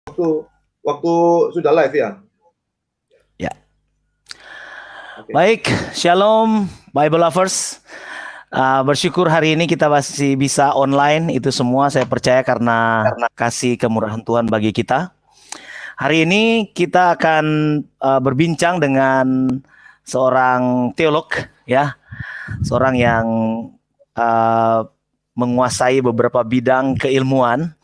waktu sudah live ya. Ya. Oke. Baik, Shalom Bible lovers. Bersyukur hari ini kita masih bisa online. Itu semua saya percaya karena kasih kemurahan Tuhan bagi kita. Hari ini kita akan berbincang dengan seorang teolog, ya, seorang yang menguasai beberapa bidang keilmuan.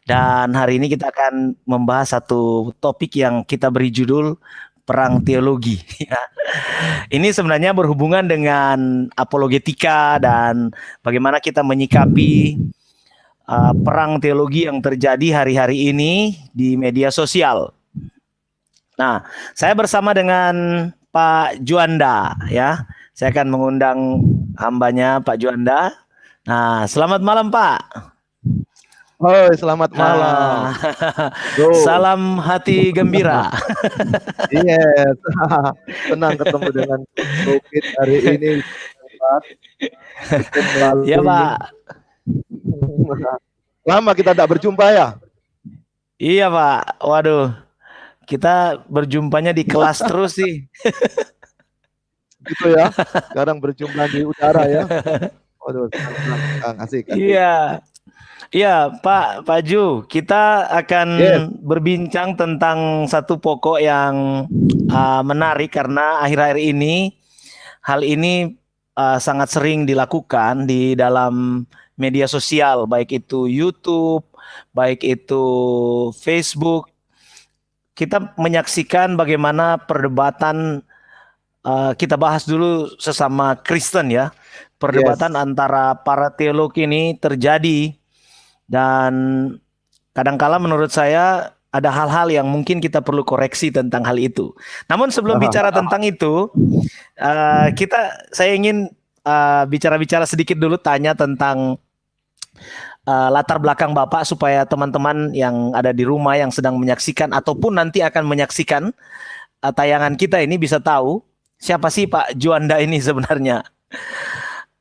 Dan hari ini kita akan membahas satu topik yang kita beri judul Perang Teologi. Ini sebenarnya berhubungan dengan apologetika dan bagaimana kita menyikapi perang teologi yang terjadi hari-hari ini di media sosial. Nah, saya bersama dengan Pak Juanda, ya. Saya akan mengundang hambanya Pak Juanda. Nah, selamat malam Pak. Hoi, selamat malam. Salam hati gembira. Yes, senang ketemu dengan Bukit hari ini. Ya Pak. Lama kita tak berjumpa ya? Iya Pak, waduh. Kita berjumpanya di kelas terus sih. Gitu ya, sekarang berjumpa di udara ya. Waduh, asik. Iya. Iya, Pak Ju, kita akan berbincang tentang satu pokok yang menarik karena akhir-akhir ini hal ini sangat sering dilakukan di dalam media sosial, baik itu YouTube, baik itu Facebook. Kita menyaksikan bagaimana perdebatan, kita bahas dulu sesama Kristen ya, perdebatan antara para teolog ini terjadi. Dan kadangkala menurut saya ada hal-hal yang mungkin kita perlu koreksi tentang hal itu. Namun sebelum bicara tentang itu, saya ingin bicara-bicara sedikit dulu, tanya tentang latar belakang Bapak supaya teman-teman yang ada di rumah yang sedang menyaksikan ataupun nanti akan menyaksikan tayangan kita ini bisa tahu siapa sih Pak Juanda ini sebenarnya.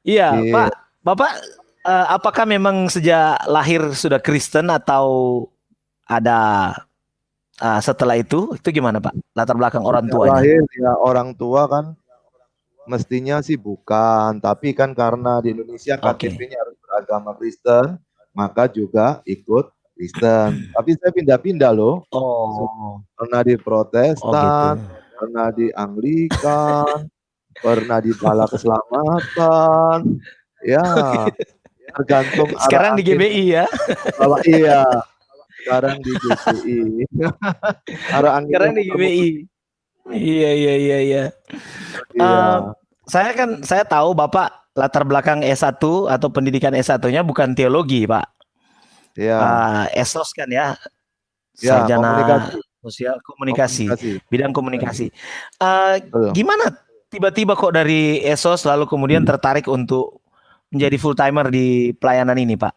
Iya, Pak, Bapak apakah memang sejak lahir sudah Kristen atau ada setelah itu gimana Pak? Latar belakang orang tuanya. Lahir ya orang tua kan mestinya sih bukan, tapi kan karena di Indonesia KTP-nya harus beragama Kristen, maka juga ikut Kristen. Tapi saya pindah-pindah loh. Pernah di Protestan, pernah di Anglikan, pernah di Bala Keselamatan. Ya, tergantung sekarang di GBI ya. Iya, sekarang di GBI. Sekarang di GBI. Iya. Saya tahu Bapak latar belakang S1 atau pendidikan S1-nya bukan teologi, Pak. Iya. Esos kan ya. Ya, sarjana sosial komunikasi, bidang komunikasi. Gimana tiba-tiba kok dari Esos lalu kemudian tertarik untuk menjadi full timer di pelayanan ini, Pak?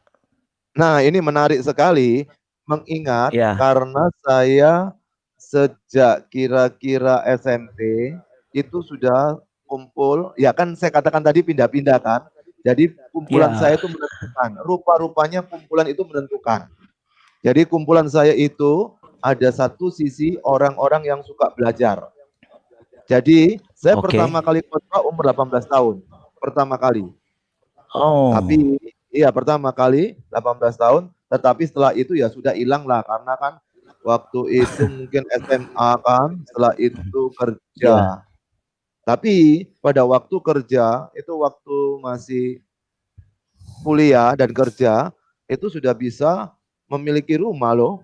Nah, ini menarik sekali mengingat karena saya sejak kira-kira SMP itu sudah kumpul, ya kan saya katakan tadi pindah-pindah kan. Jadi kumpulan saya itu menentukan, rupa-rupanya kumpulan itu menentukan. Jadi kumpulan saya itu ada satu sisi orang-orang yang suka belajar. Jadi saya pertama kali khotbah umur 18 tahun, pertama kali. Tapi iya pertama kali 18 tahun, tetapi setelah itu ya sudah hilang lah karena kan waktu itu mungkin SMA kan, setelah itu kerja. Tapi pada waktu kerja, itu waktu masih kuliah dan kerja, itu sudah bisa memiliki rumah loh.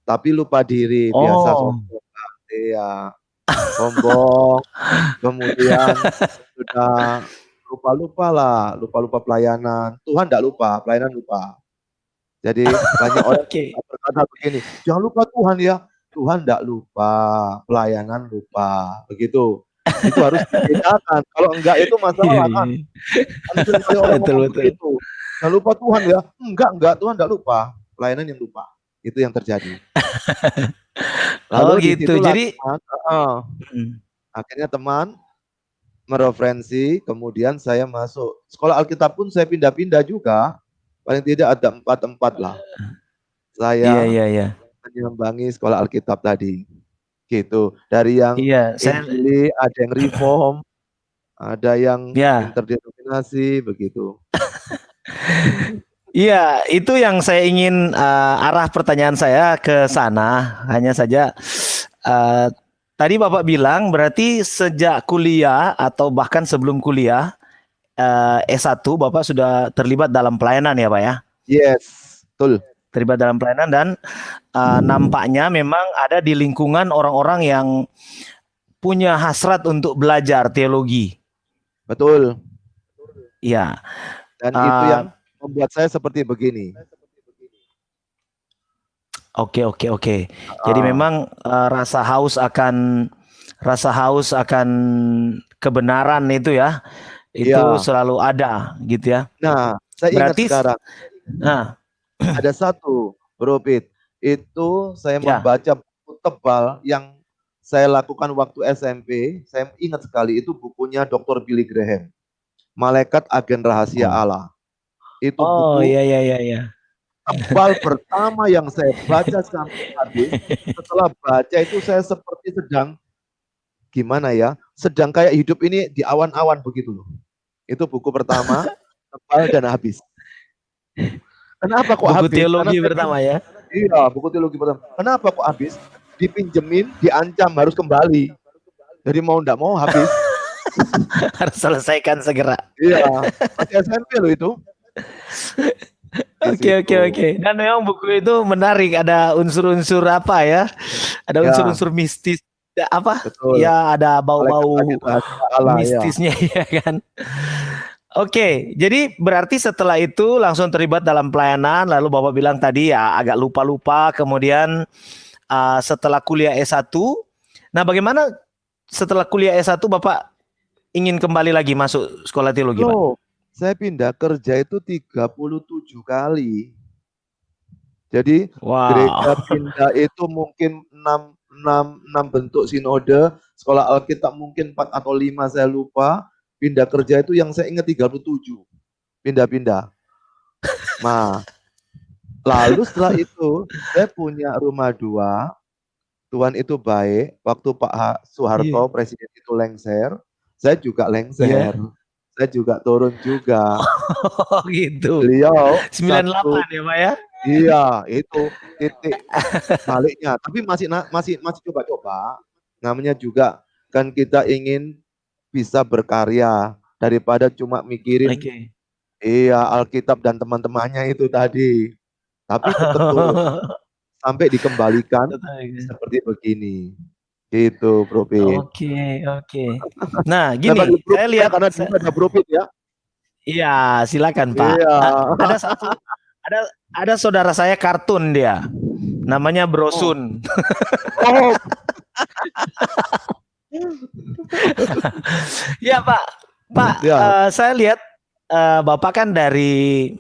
Tapi lupa diri, biasa sombong. Iya, sombong. Kemudian sudah lupa pelayanan. Tuhan tidak lupa, pelayanan lupa. Jadi banyak orang berkata begini, jangan lupa Tuhan ya. Tuhan tidak lupa, pelayanan lupa. Begitu. Itu harus dibedakan. Kalau enggak itu masalah kan. Betul. Jangan lupa Tuhan ya. Enggak, Tuhan tidak lupa. Pelayanan yang lupa. Itu yang terjadi. Lalu gitu. Jadi akhirnya teman mereferensi, kemudian saya masuk sekolah Alkitab pun saya pindah-pindah juga, paling tidak ada 4 tempat lah. Saya menyambangi sekolah Alkitab tadi. Gitu. Dari yang Injili, ada yang Reform, ada yang interdenominasi, begitu. Iya, itu yang saya ingin arah pertanyaan saya ke sana. Hanya saja tadi Bapak bilang berarti sejak kuliah atau bahkan sebelum kuliah S1 Bapak sudah terlibat dalam pelayanan ya Pak ya? Yes, betul. Terlibat dalam pelayanan dan nampaknya memang ada di lingkungan orang-orang yang punya hasrat untuk belajar teologi. Betul. Iya. Dan itu yang membuat saya seperti begini. Oke. Jadi memang rasa haus akan kebenaran itu ya, itu selalu ada gitu ya. Nah, saya ingat sekarang. Ada satu, Bro Pit, itu saya membaca buku tebal yang saya lakukan waktu SMP. Saya ingat sekali itu bukunya Dr. Billy Graham, Malaikat Agen Rahasia Allah. Itu buku tebal pertama yang saya baca sampai habis. Setelah baca itu saya seperti sedang sedang kayak hidup ini di awan-awan begitu loh. Itu buku pertama tebal dan habis. Kenapa kok habis? Buku teologi pertama ya? Iya, buku teologi pertama. Kenapa kok habis? Dipinjemin, diancam harus kembali. Jadi mau enggak mau habis. Harus selesaikan segera. Iya, masih SMP loh itu. Oke. Dan memang buku itu menarik, ada unsur-unsur apa ya? Ada unsur-unsur mistis apa? Betul. Ya, ada bau-bau mistisnya ya kan. Oke, jadi berarti setelah itu langsung terlibat dalam pelayanan, lalu Bapak bilang tadi ya agak lupa-lupa, kemudian setelah kuliah S1, nah bagaimana setelah kuliah S1 Bapak ingin kembali lagi masuk sekolah teologi, Pak? Saya pindah kerja itu 37 kali. Jadi gereja pindah itu mungkin 6 bentuk sinode, sekolah Alkitab mungkin 4 atau 5 saya lupa. Pindah kerja itu yang saya ingat 37. Pindah-pindah. Nah, lalu setelah itu saya punya rumah 2. Tuhan itu baik. Waktu Pak Soeharto presiden itu lengser, saya juga lengser. Saya juga turun juga. Oh gitu. Beliau 98 ya Pak ya? Iya, itu titik baliknya. Tapi masih coba-coba. Namanya juga kan kita ingin bisa berkarya daripada cuma mikirin Alkitab dan teman-temannya itu tadi. Tapi tetap sampai dikembalikan seperti begini. Gitu, Bro Pit. Oke. Nah, gini, saya lihat karena ada Bro Pit ya. Iya, silakan Pak. Iya. Ada saudara saya kartun dia. Namanya Bro Sun. Ya Pak, saya lihat Bapak kan dari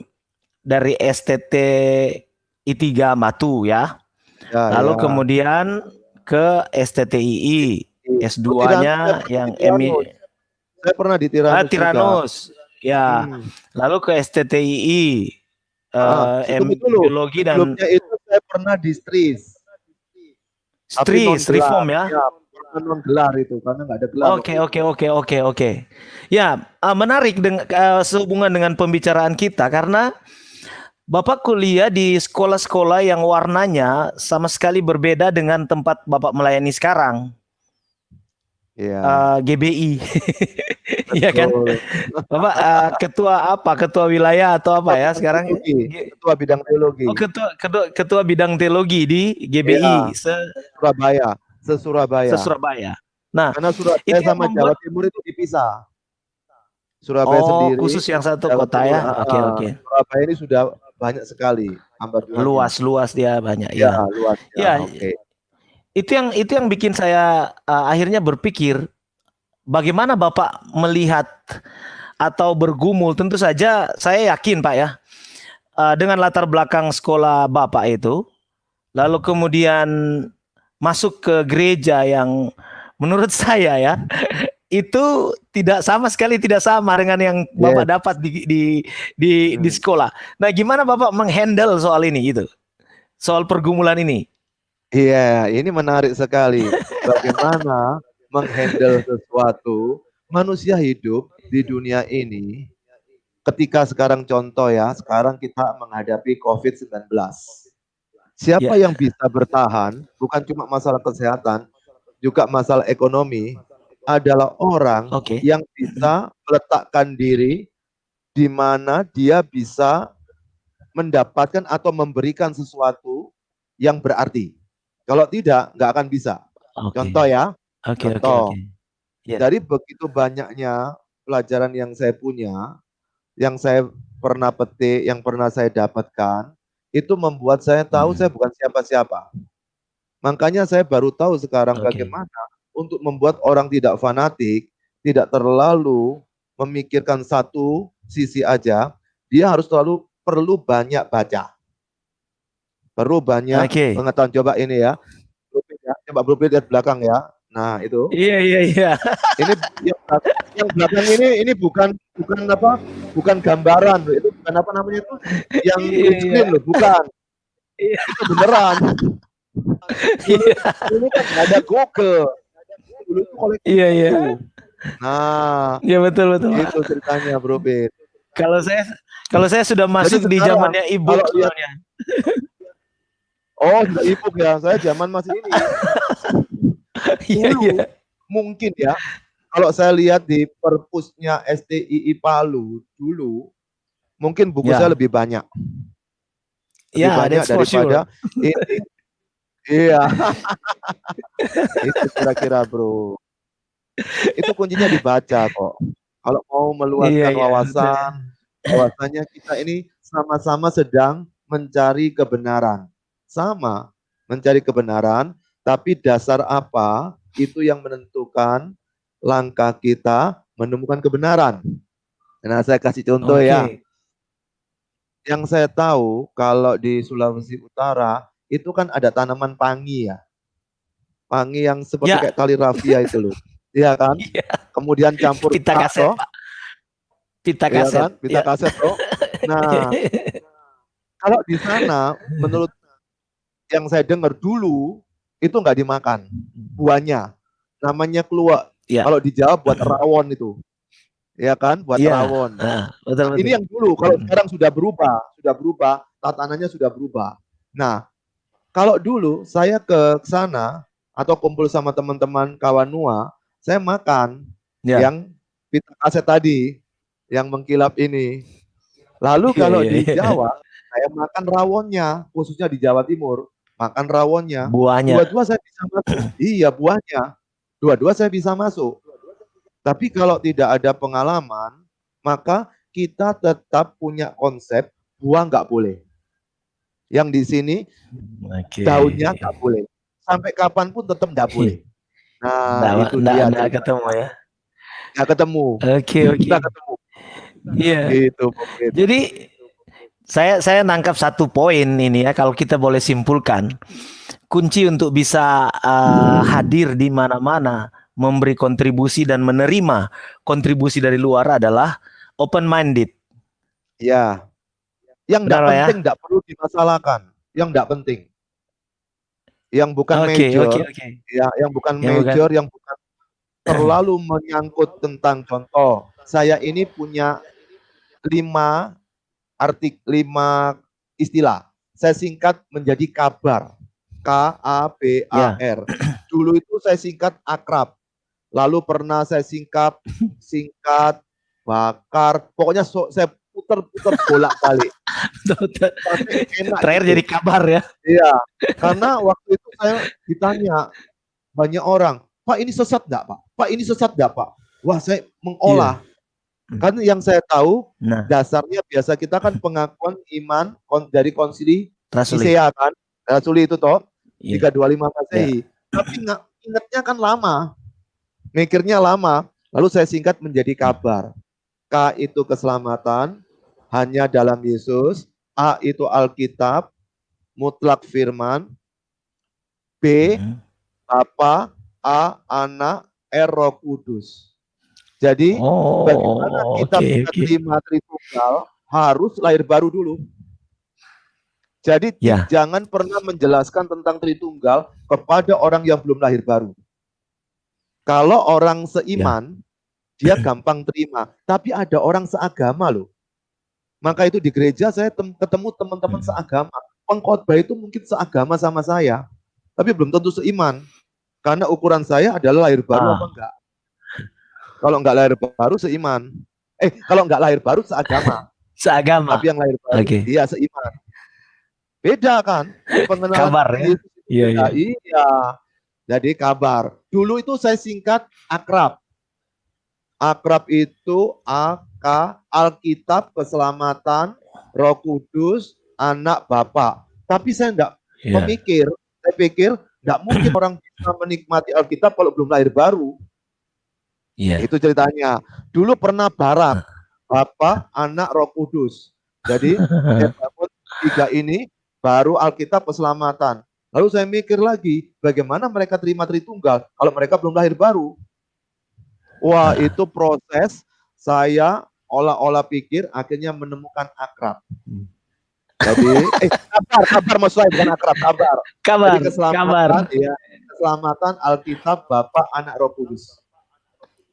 STT I3 Batu ya. Lalu kemudian ke STTII, S2-nya yang MI. Saya pernah di Tiranus. Ya. Lalu ke STTII biologi dan sebelumnya itu saya pernah di STRIS. Reform ya. Non gelar itu karena nggak ada gelar. Oke. Ya, menarik sehubungan dengan pembicaraan kita karena Bapak kuliah di sekolah-sekolah yang warnanya sama sekali berbeda dengan tempat Bapak melayani sekarang. GBI. Iya kan? Bapak ketua wilayah atau apa ya sekarang? Ketua bidang teologi. Oh, ketua bidang teologi di GBI Surabaya. Nah, karena Surabaya sama Jawa Timur itu dipisah. Surabaya sendiri. Khusus yang satu kota ya. Oke. Surabaya ini sudah banyak sekali. Luas dia banyak ya. Luas. Itu yang bikin saya akhirnya berpikir bagaimana Bapak melihat atau bergumul. Tentu saja saya yakin Pak ya dengan latar belakang sekolah Bapak itu, lalu kemudian masuk ke gereja yang menurut saya ya itu sama sekali tidak sama dengan yang Bapak dapat di sekolah. Nah, gimana Bapak menghandle soal ini gitu? Soal pergumulan ini? Iya, ini menarik sekali. Bagaimana menghandle sesuatu, manusia hidup di dunia ini, ketika sekarang contoh ya, sekarang kita menghadapi COVID-19. Siapa yang bisa bertahan, bukan cuma masalah kesehatan, juga masalah ekonomi, adalah orang yang bisa meletakkan diri di mana dia bisa mendapatkan atau memberikan sesuatu yang berarti. Kalau tidak, nggak akan bisa. Contoh ya, contoh. Dari begitu banyaknya pelajaran yang saya punya, yang saya pernah petik, yang pernah saya dapatkan, itu membuat saya tahu saya bukan siapa-siapa. Makanya saya baru tahu sekarang bagaimana untuk membuat orang tidak fanatik, tidak terlalu memikirkan satu sisi aja, dia harus selalu perlu banyak baca. Perlu banyak pengetahuan. Coba ini ya. Coba blueprint lihat belakang ya. Nah, itu. Iya. Ini yang belakang ini bukan apa? Bukan gambaran, itu bukan apa namanya itu? Yang green screen loh, bukan. Itu beneran. Ini kan ada Google. Dulu itu koleksi. Iya. Nah, iya betul. Itu ceritanya, Bro Bet. Kalau saya sudah masuk di zamannya e-book soalnya. Oh, sudah e-book ya. Saya zaman masih ini. Dulu, mungkin ya, kalau saya lihat di perpusnya STII Palu dulu, mungkin buku saya lebih banyak. Lebih banyak daripada ini. Iya. Itu kira-kira, Bro. Itu kuncinya dibaca kok. Kalau mau meluaskan wawasan, bahwasanya kita ini sama-sama sedang mencari kebenaran. Sama mencari kebenaran, tapi dasar apa itu yang menentukan langkah kita menemukan kebenaran. Nah, saya kasih contoh ya. Yang saya tahu kalau di Sulawesi Utara itu kan ada tanaman pangi ya. Pangi yang seperti kayak tali rafia itu loh. Iya kan? Kemudian campur pita kaset, Pak. Pita kaset. Kan? Pita kaset, toh. Nah, kalau di sana menurut yang saya dengar dulu itu nggak dimakan buahnya. Namanya keluak. Kalau di Jawa buat rawon itu. Ya kan? Buat rawon. Betul. Ini yang dulu, kalau sekarang sudah berubah, tatanannya sudah berubah. Nah, kalau dulu saya ke sana atau kumpul sama teman-teman kawan Nua, saya makan yang pita kaset tadi, yang mengkilap ini. Lalu kalau di Jawa, saya makan rawonnya, khususnya di Jawa Timur, makan rawonnya. Buahnya. Dua-dua saya bisa masuk. Iya, buahnya. Dua-dua saya bisa masuk. Tapi kalau tidak ada pengalaman, maka kita tetap punya konsep buah nggak boleh. Yang di sini daunnya nggak boleh. Sampai kapanpun tetap nggak boleh. Nah, itu dia. Nggak ketemu ya. Nggak ketemu. Oke. Nggak ketemu. Iya. Gitu. Jadi saya nangkap satu poin ini ya, kalau kita boleh simpulkan, kunci untuk bisa hadir di mana-mana, memberi kontribusi dan menerima kontribusi dari luar adalah open minded. Ya. Yang nggak penting nggak perlu dimasalahkan. Yang nggak penting. Yang bukan major, ya, yang bukan major, yang bukan terlalu menyangkut tentang contoh. Saya ini punya 5 istilah. Saya singkat menjadi kabar. KABAR. Dulu itu saya singkat akrab. Lalu pernah saya singkat bakar. Pokoknya saya putar-putar bolak-balik. Terakhir jadi kabar ya. Iya, karena waktu itu saya ditanya banyak orang, Pak ini sesat enggak Pak? Pak ini sesat enggak Pak? Wah saya mengolah. Kan yang saya tahu dasarnya biasa kita kan pengakuan iman dari konsili Nicea kan. Rasuli itu toh 325 Masehi. Tapi ingatnya kan lama. Mikirnya lama. Lalu saya singkat menjadi kabar. K itu keselamatan, hanya dalam Yesus. A itu Alkitab, mutlak firman. B, Bapa, A, Anak, Roh Kudus. Jadi bagaimana kita bisa terima Tritunggal, harus lahir baru dulu. Jadi jangan pernah menjelaskan tentang Tritunggal kepada orang yang belum lahir baru. Kalau orang seiman, dia gampang terima. Tapi ada orang seagama loh. Maka itu di gereja saya ketemu teman-teman seagama. Pengkhotbah itu mungkin seagama sama saya, tapi belum tentu seiman. Karena ukuran saya adalah lahir baru apa enggak. Kalau enggak lahir baru seiman. Kalau enggak lahir baru seagama. Seagama. Tapi yang lahir baru dia seiman. Beda kan? Pengenalan kabar ya. Iya. Jadi kabar. Dulu itu saya singkat akrab. Akrab itu Alkitab, keselamatan, Roh Kudus, anak, Bapak. Tapi saya enggak memikir. Saya pikir enggak mungkin orang bisa menikmati Alkitab kalau belum lahir baru. Itu ceritanya. Dulu pernah barak. Bapa, Anak, Roh Kudus. Jadi saya bangun 3 ini baru Alkitab, keselamatan. Lalu saya mikir lagi, bagaimana mereka terima Tritunggal kalau mereka belum lahir baru? Wah, itu proses saya olah-olah pikir akhirnya menemukan akrab. Jadi kabar maksud saya, bukan akrab, kabar. Jadi keselamatan, keselamatan, Alkitab, Bapa, Anak, Roh Kudus.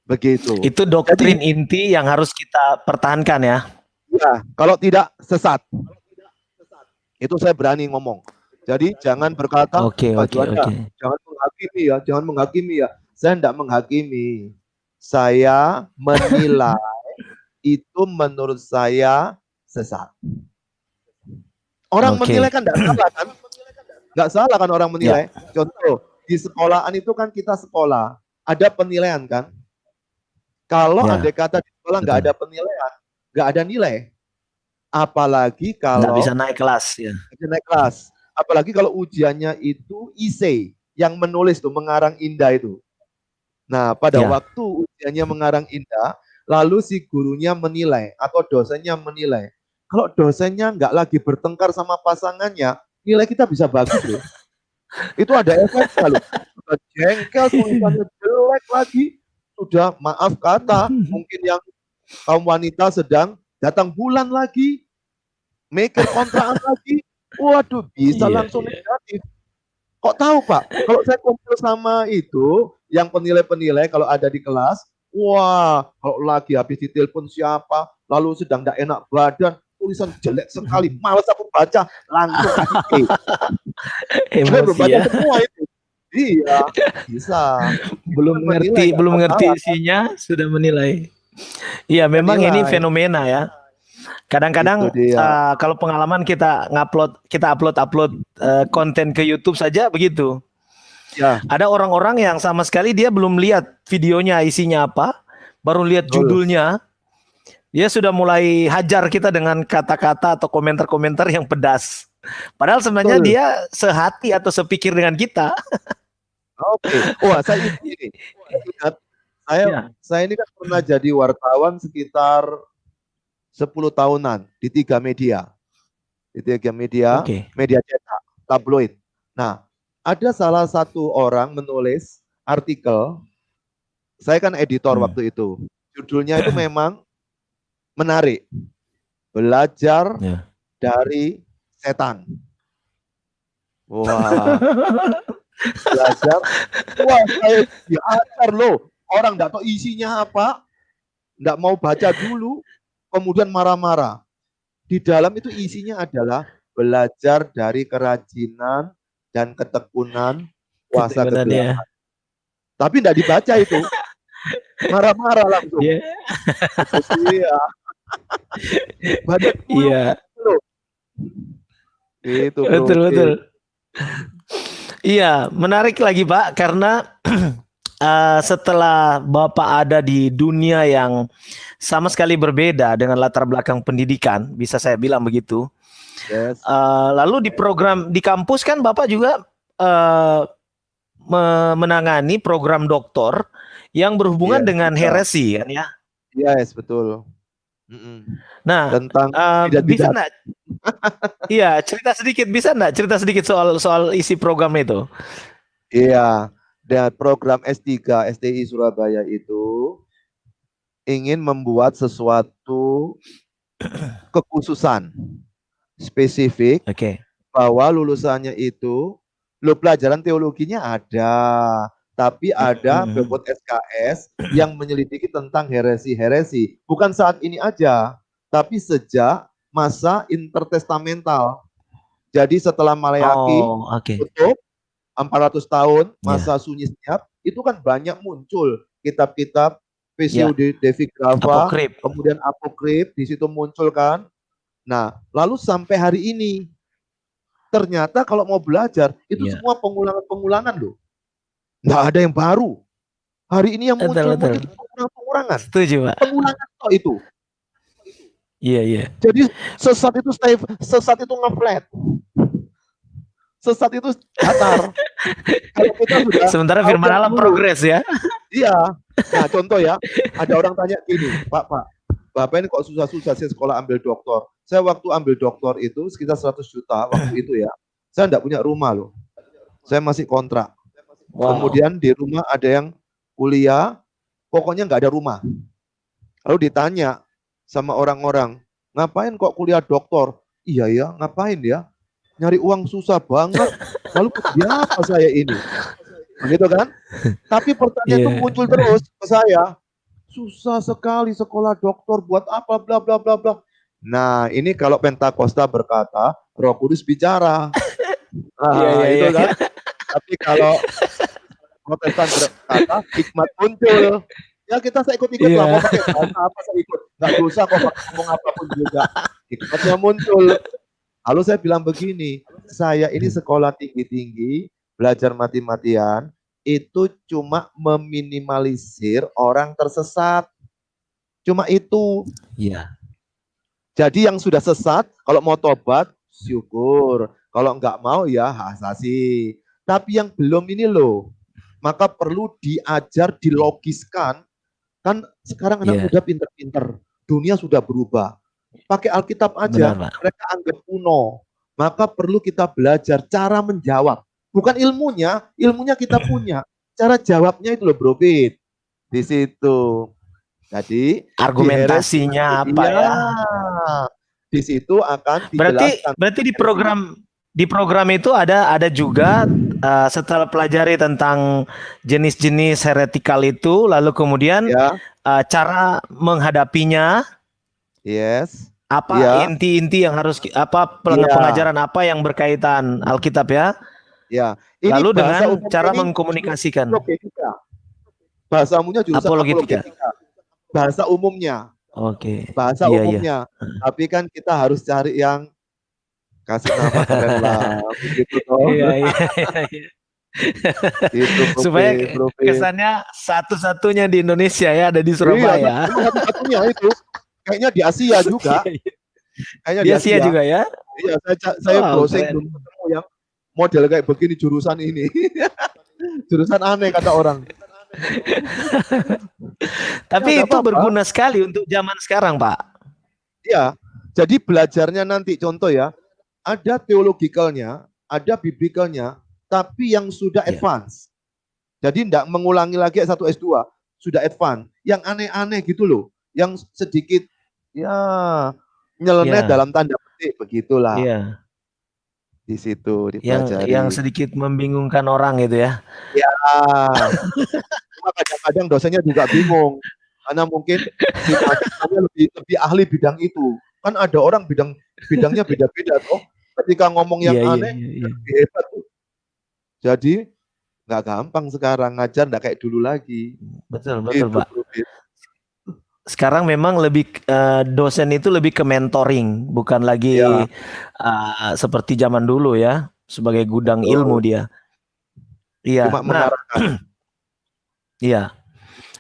Begitu. Itu doktrin inti yang harus kita pertahankan ya. Ya, kalau tidak sesat. Itu saya berani ngomong. Jadi jangan berkata, jangan menghakimi ya, jangan menghakimi ya. Saya tidak menghakimi. Saya menilai itu menurut saya sesat. Orang menilai kan tidak salah kan? Nggak salah kan orang menilai. Contoh, di sekolahan itu kan kita sekolah. Ada penilaian kan? Kalau andai kata di sekolah nggak ada penilaian, nggak ada nilai. Apalagi kalau nggak bisa naik kelas ya. Naik kelas. Apalagi kalau ujiannya itu IC yang menulis tuh mengarang indah itu. Nah, pada waktu ujiannya mengarang indah, lalu si gurunya menilai atau dosennya menilai. Kalau dosennya nggak lagi bertengkar sama pasangannya, nilai kita bisa bagus loh. Itu ada efeknya loh. Sudah jengkel, tulisannya jelek lagi. Sudah maaf kata, mungkin yang kaum wanita sedang datang bulan lagi, mikir kontrakan lagi, waduh bisa langsung negatif. Kok tahu Pak? Kalau saya kumpul sama itu, yang penilai-penilai kalau ada di kelas, wah kalau lagi habis ditelepon siapa, lalu sedang tidak enak badan, tulisan jelek sekali, malas aku baca, langsung kasih emosi ya. Semua itu. Iya, bisa. Belum ngerti isinya sudah menilai. Iya, memang ini fenomena ya. Kadang-kadang kalau pengalaman kita upload konten ke YouTube saja begitu. Ya. Ada orang-orang yang sama sekali dia belum lihat videonya isinya apa, baru lihat judulnya, dia sudah mulai hajar kita dengan kata-kata atau komentar-komentar yang pedas. Padahal sebenarnya dia sehati atau sepikir dengan kita. Oke. Wah, saya ingat, saya ini kan pernah jadi wartawan sekitar 10 tahunan di 3 media. Di 3 media, media cetak, tabloid. Nah, ada salah satu orang menulis artikel, saya kan editor waktu itu. Judulnya itu memang menarik. Belajar dari setan. Wah. Belajar. Wah, saya diajar loh. Orang enggak tahu isinya apa. Enggak mau baca dulu. Kemudian marah-marah. Di dalam itu isinya adalah belajar dari kerajinan dan ketekunan puasa kegelapan. Tapi enggak dibaca itu. Marah-marah langsung. Iya. Iya. Itu betul. Iya, menarik lagi Pak, karena setelah Bapak ada di dunia yang sama sekali berbeda dengan latar belakang pendidikan, bisa saya bilang begitu. Lalu di program di kampus kan Bapak juga menangani program doktor yang berhubungan dengan heresi kan ya? Yes, betul. Nah, tentang bisa enggak? Iya, cerita sedikit soal isi program itu. Iya, dan program S3 STI Surabaya itu ingin membuat sesuatu kekhususan spesifik bahwa lulusannya itu, lo pelajaran teologinya ada, tapi ada bobot SKS yang menyelidiki tentang heresi-heresi. Bukan saat ini aja, tapi sejak masa intertestamental. Jadi setelah Maleakhi tutup 400 tahun masa sunyi senyap, itu kan banyak muncul kitab-kitab pseudepigrapha, kemudian apokrif, di situ muncul kan. Nah, lalu sampai hari ini ternyata kalau mau belajar itu semua pengulangan-pengulangan loh. Nggak ada yang baru. Hari ini yang muncul itu pengulangan. Setuju, Pak. Pengulangan kok itu. Iya, iya. Jadi sesat itu nge-flat. Sesat itu datar. Kalau kita sudah sementara firman Allah progres ya. Iya. Nah, contoh ya, ada orang tanya gini, Pak, Bapak ini kok susah-susah sih sekolah ambil doktor. Saya waktu ambil doktor itu sekitar 100 juta waktu itu ya. Saya enggak punya rumah loh. Saya masih kontrak. Wow. Kemudian di rumah ada yang kuliah, pokoknya nggak ada rumah. Lalu ditanya sama orang-orang, ngapain kok kuliah doktor? Iya ya, ngapain ya? Nyari uang susah banget. Lalu kenapa saya ini? Begitu kan? Tapi pertanyaan itu muncul terus ke saya. Susah sekali sekolah doktor, buat apa, bla bla bla bla. Nah, ini kalau Pentakosta berkata, Roh Kudus bicara. Nah, itu kan. Tapi kalau Protestan berkata, hikmat muncul. Ya kita saya ikut-ikut lah, mau pakai bahasa apa saya ikut. Nggak dosa kok ngomong apapun juga. Hikmatnya muncul. Lalu saya bilang begini, saya ini sekolah tinggi-tinggi, belajar mati-matian, itu cuma meminimalisir orang tersesat. Cuma itu. Iya. Jadi yang sudah sesat, kalau mau tobat, syukur. Kalau enggak mau, ya hasasi. Tapi yang belum ini loh, maka perlu diajar, dilogiskan. Kan sekarang anak muda pinter-pinter. Dunia sudah berubah. Pakai Alkitab aja, mereka anggap kuno. Maka perlu kita belajar cara menjawab. Bukan ilmunya kita punya. Cara jawabnya itu loh Bro Pit. Di situ. Jadi argumentasinya apa ya? Di situ akan dijelaskan. Berarti di program itu ada juga setelah pelajari tentang jenis-jenis heretikal itu, lalu kemudian cara menghadapinya. Yes. Apa inti-inti yang harus pengajaran apa yang berkaitan Alkitab ya? Ya. Ini lalu dengan cara mengkomunikasikan. Bahasa umumnya jurusan apologetika. Bahasa umumnya. Oke. Bahasa umumnya. Tapi kan kita harus cari yang kasih nama keren lah. Begitu toh. Iya. Itu, supaya kesannya satu-satunya di Indonesia ya, ada di Surabaya. Iya, satu-satunya itu. Kayaknya di Asia juga. Kayaknya di Asia juga ya. Iya, saya browsing belum ketemu yang model kayak begini jurusan ini. Jurusan aneh kata orang. Tapi itu berguna sekali untuk zaman sekarang, Pak. Iya. Jadi belajarnya nanti contoh ya, ada theologicalnya, ada biblicalnya, tapi yang sudah advance. Jadi tidak mengulangi lagi S1 S2, sudah advance. Yang aneh-aneh gitu loh, yang sedikit ya nyeleneh dalam tanda petik begitulah. Iya. Di situ dipelajari. Yang sedikit membingungkan orang gitu ya. Ya. Cuma kadang-kadang dosennya juga bingung. Karena mungkin lebih ahli bidang itu. Kan ada orang bidangnya beda-beda toh. Ketika ngomong yang aneh lebih hebat tuh. Jadi nggak gampang sekarang ngajar, nggak kayak dulu lagi. Betul Pak. Sekarang memang lebih dosen itu lebih ke mentoring, bukan lagi seperti zaman dulu ya, sebagai gudang ilmu dia. Iya. Cuma mengarahkan. Iya.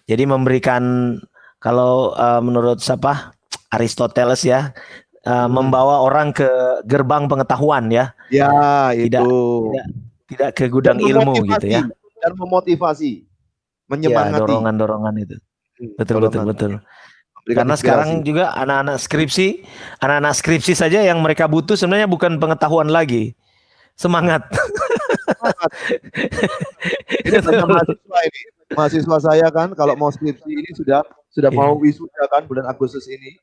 Jadi memberikan, kalau menurut siapa, Aristoteles ya, membawa orang ke gerbang pengetahuan ya. Ya, tidak ke gudang ilmu gitu ya. Dan memotivasi, menyemangati. Ya, dorongan-dorongan itu. Betul. Karena sekarang juga anak-anak skripsi saja yang mereka butuh sebenarnya bukan pengetahuan lagi, semangat. Ini mahasiswa saya kan, kalau mau skripsi ini sudah mau wisuda kan bulan Agustus ini.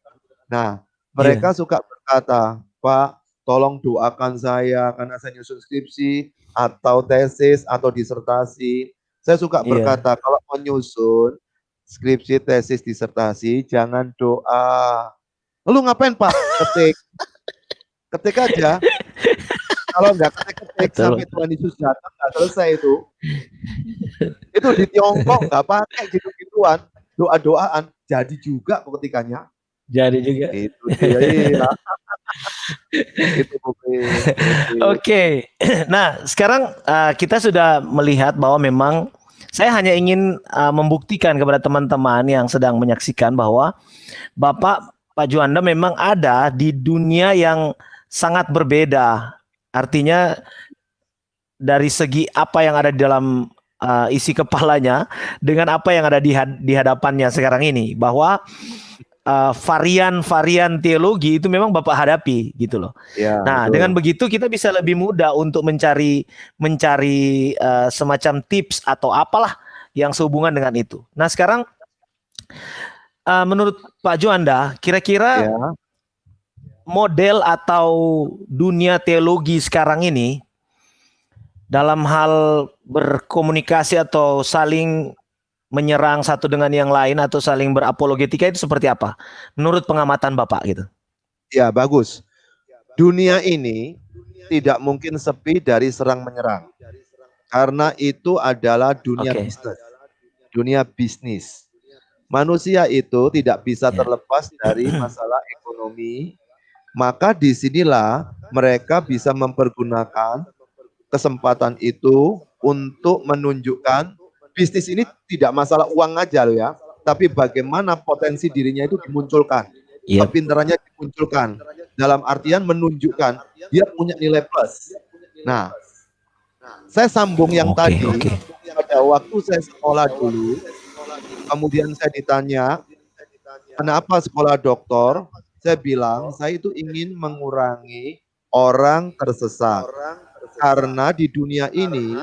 Nah, mereka suka berkata, Pak, tolong doakan saya karena saya nyusun skripsi atau tesis atau disertasi. Saya suka berkata, kalau menyusun skripsi, tesis, disertasi, jangan doa. Lu ngapain Pak? Ketik. Ketik aja. Kalau nggak ketik-ketik sampai Tuhan Yesus datang, nggak selesai itu. Itu di Tiongkok nggak pakai gitu-gituan. Doa-doaan. Jadi juga ketikannya. Jadi juga. Itu dia, iya. Itu Oke. Nah, sekarang kita sudah melihat bahwa memang saya hanya ingin membuktikan kepada teman-teman yang sedang menyaksikan bahwa Bapak Pak Juanda memang ada di dunia yang sangat berbeda. Artinya dari segi apa yang ada di dalam isi kepalanya dengan apa yang ada di hadapannya sekarang ini, bahwa varian-varian teologi itu memang Bapak hadapi gitu loh. Ya, nah, betul. dengan begitu kita bisa lebih mudah untuk mencari semacam tips atau apalah yang sehubungan dengan itu. Nah, sekarang menurut Pak Juanda, kira-kira model atau dunia teologi sekarang ini dalam hal berkomunikasi atau saling menyerang satu dengan yang lain atau saling berapologetika itu seperti apa menurut pengamatan Bapak gitu? Ya, bagus. Dunia ini tidak mungkin sepi dari serang menyerang. Karena itu adalah dunia bisnis. Dunia bisnis. Manusia itu tidak bisa terlepas dari masalah ekonomi. Maka disinilah mereka bisa mempergunakan kesempatan itu untuk menunjukkan bisnis ini tidak masalah uang aja loh ya, tapi bagaimana potensi dirinya itu dimunculkan, kepintarannya dimunculkan, dalam artian menunjukkan dia punya nilai plus. Nah, saya sambung yang tadi, pada waktu saya sekolah dulu, kemudian saya ditanya, kenapa sekolah doktor? Saya bilang, saya itu ingin mengurangi orang tersesat. Karena di dunia ini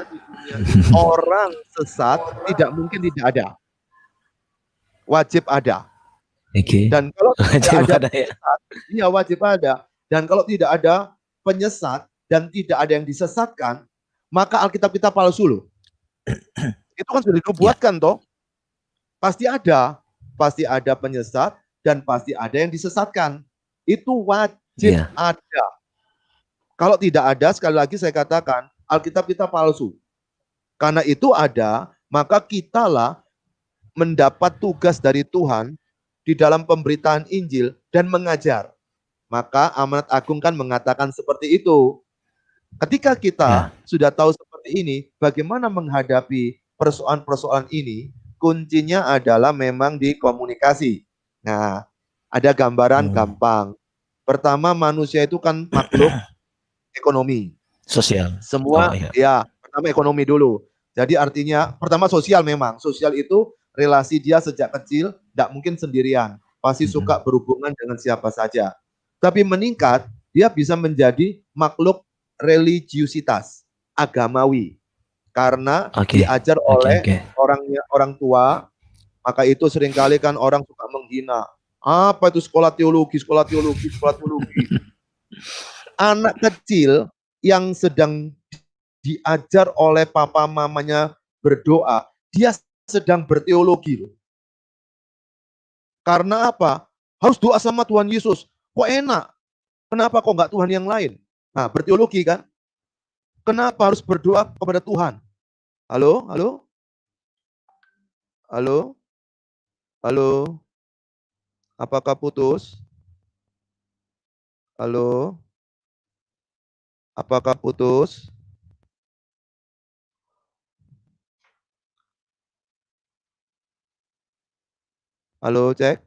orang sesat tidak mungkin tidak ada. Wajib ada. Dan kalau tidak ada penyesat, iya wajib ada. Dan kalau tidak ada penyesat dan tidak ada yang disesatkan, maka Alkitab kita palsu loh. Itu kan sudah dibuatkan toh. Pasti ada penyesat dan pasti ada yang disesatkan. Itu wajib ada. Kalau tidak ada, sekali lagi saya katakan, Alkitab kita palsu. Karena itu ada, maka kitalah mendapat tugas dari Tuhan di dalam pemberitaan Injil dan mengajar. Maka amanat agung kan mengatakan seperti itu. Ketika kita sudah tahu seperti ini, bagaimana menghadapi persoalan-persoalan ini, kuncinya adalah memang di komunikasi. Nah, ada gambaran gampang. Pertama, manusia itu kan makhluk ekonomi. Sosial. Semua, ya, pertama ekonomi dulu. Jadi artinya, pertama sosial memang. Sosial itu relasi dia sejak kecil, tidak mungkin sendirian. Pasti suka berhubungan dengan siapa saja. Tapi meningkat, dia bisa menjadi makhluk religiusitas, agamawi. Karena diajar oleh orang tua, maka itu seringkali kan orang suka menghina. Apa itu sekolah teologi, sekolah teologi, sekolah teologi. Anak kecil yang sedang diajar oleh papa mamanya berdoa, dia sedang berteologi loh. Karena apa? Harus doa sama Tuhan Yesus. Kok enak? Kenapa kok nggak Tuhan yang lain? Nah, berteologi kan? Kenapa harus berdoa kepada Tuhan? Halo? Halo? Halo? Halo? Apakah putus? Halo? Apakah putus? Halo, cek.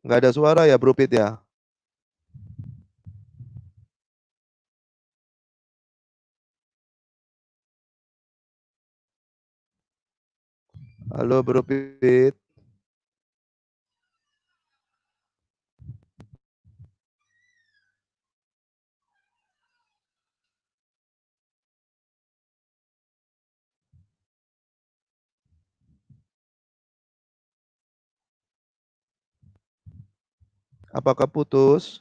Nggak ada suara ya, Bro Pit ya? Halo, Bro Pit. Apakah putus?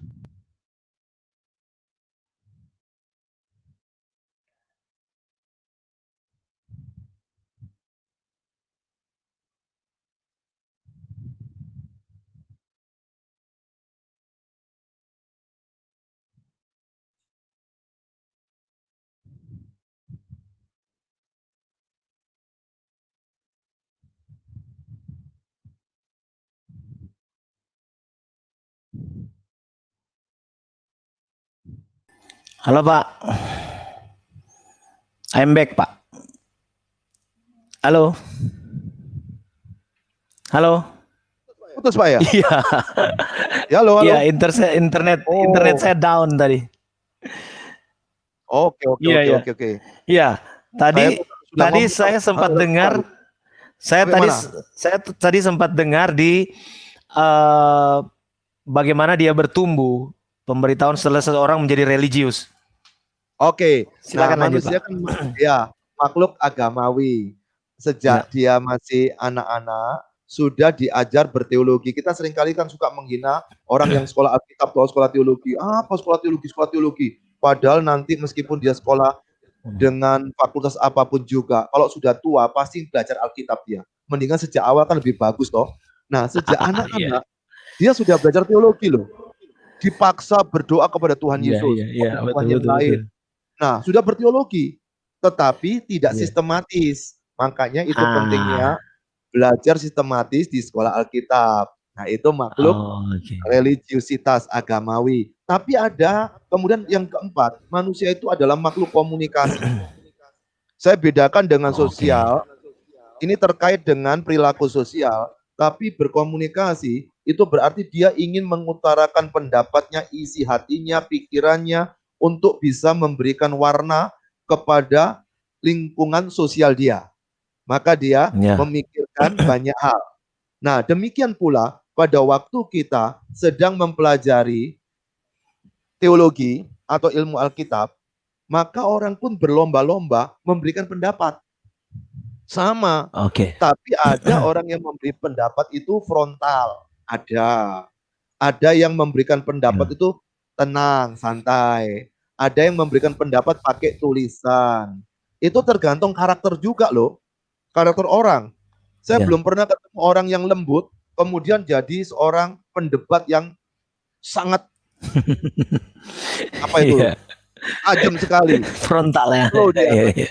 Halo Pak. I'm back Pak. Halo. Halo. Putus Pak ya? Iya. Ya, halo. Iya, internet saya down tadi. Oke. Iya. Tadi saya sempat dengar. Saya tadi sempat dengar di bagaimana dia bertumbuh, pemberitahuan setelah seseorang menjadi religius. Oke, silakan lanjut, manusia kan ya makhluk agamawi. Sejak dia masih anak-anak sudah diajar berteologi. Kita seringkali kan suka menghina orang yang sekolah Alkitab atau sekolah teologi. Apa sekolah teologi? Padahal nanti meskipun dia sekolah dengan fakultas apapun juga, kalau sudah tua pasti belajar Alkitab dia. Mendingan sejak awal kan lebih bagus toh. Nah, sejak anak-anak dia sudah belajar teologi loh. Dipaksa berdoa kepada Tuhan Yesus, Tuhan yang lain. Nah, sudah berteologi, tetapi tidak sistematis. Makanya itu pentingnya belajar sistematis di sekolah Alkitab. Nah, itu makhluk religiusitas agamawi. Tapi ada, kemudian yang keempat, manusia itu adalah makhluk komunikasi. Saya bedakan dengan sosial, ini terkait dengan perilaku sosial, tapi berkomunikasi itu berarti dia ingin mengutarakan pendapatnya, isi hatinya, pikirannya, untuk bisa memberikan warna kepada lingkungan sosial dia. Maka dia memikirkan banyak hal. Nah, demikian pula pada waktu kita sedang mempelajari teologi atau ilmu Alkitab, maka orang pun berlomba-lomba memberikan pendapat. Sama. Tapi ada orang yang memberi pendapat itu frontal. Ada yang memberikan pendapat itu tenang, santai. Ada yang memberikan pendapat pakai tulisan. Itu tergantung karakter juga loh. Karakter orang. Saya belum pernah ketemu orang yang lembut, kemudian jadi seorang pendebat yang sangat apa itu? Tajam sekali. Frontal ya.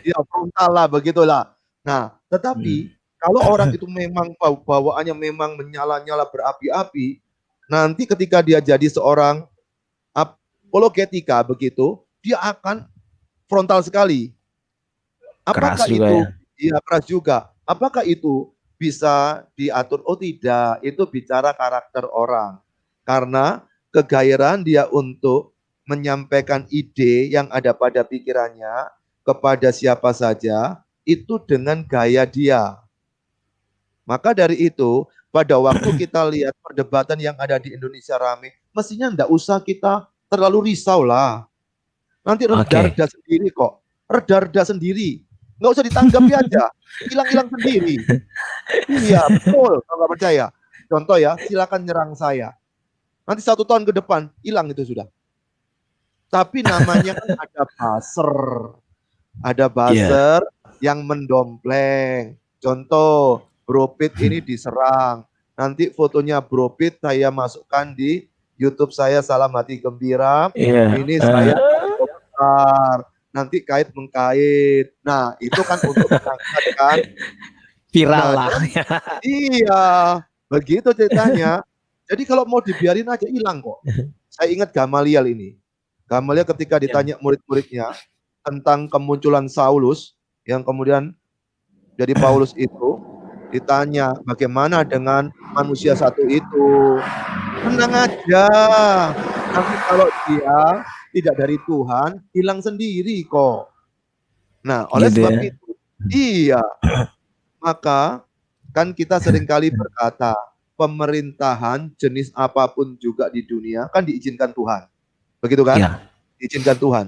Ya, frontal lah, begitulah. Nah, tetapi kalau orang itu memang bawaannya memang menyala-nyala berapi-api, nanti ketika dia jadi seorang apologetika begitu, dia akan frontal sekali. Apakah keras juga itu? Iya, keras juga. Apakah itu bisa diatur? Oh tidak, itu bicara karakter orang. Karena kegairahan dia untuk menyampaikan ide yang ada pada pikirannya kepada siapa saja, itu dengan gaya dia. Maka dari itu, pada waktu kita lihat perdebatan yang ada di Indonesia rame, mestinya enggak usah kita terlalu risau lah. Nanti reda-reda sendiri kok. Reda-reda sendiri. Nggak usah ditanggapi aja. Hilang-hilang sendiri. Iya, betul. Kalau nggak percaya. Contoh ya, silakan nyerang saya. Nanti 1 tahun ke depan, hilang itu sudah. Tapi namanya kan ada buzzer. Ada buzzer yang mendompleng. Contoh, Bro Pit ini diserang. Nanti fotonya Bro Pit saya masukkan di YouTube saya, Salam Hati Gembira. Ini saya besar. Nanti kait mengkait. Nah, itu kan untuk mengangkatkan viral lah. Iya, begitu ceritanya. Jadi kalau mau dibiarin aja hilang kok. Saya ingat Gamaliel ini. Gamaliel ketika ditanya murid-muridnya tentang kemunculan Saulus yang kemudian jadi Paulus itu, ditanya bagaimana dengan manusia satu itu. Tenang aja. Nanti kalau dia tidak dari Tuhan, hilang sendiri kok. Nah, oleh sebab itu, iya. Maka kan kita seringkali berkata, pemerintahan jenis apapun juga di dunia kan diizinkan Tuhan. Begitu kan? Diizinkan Tuhan.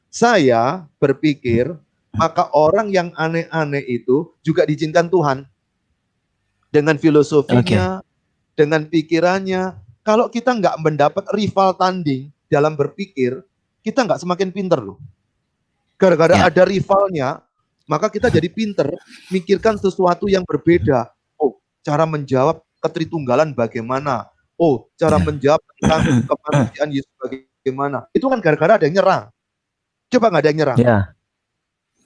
Saya berpikir, maka orang yang aneh-aneh itu juga diizinkan Tuhan. Dengan filosofinya, dengan pikirannya. Kalau kita nggak mendapat rival tanding dalam berpikir, kita nggak semakin pinter loh. Gara-gara ada rivalnya, maka kita jadi pinter, mikirkan sesuatu yang berbeda. Oh, cara menjawab ketritunggalan bagaimana? Oh, cara menjawab tentang kemanusiaan Yesus bagaimana? Itu kan gara-gara ada yang nyerang. Coba nggak ada yang nyerang.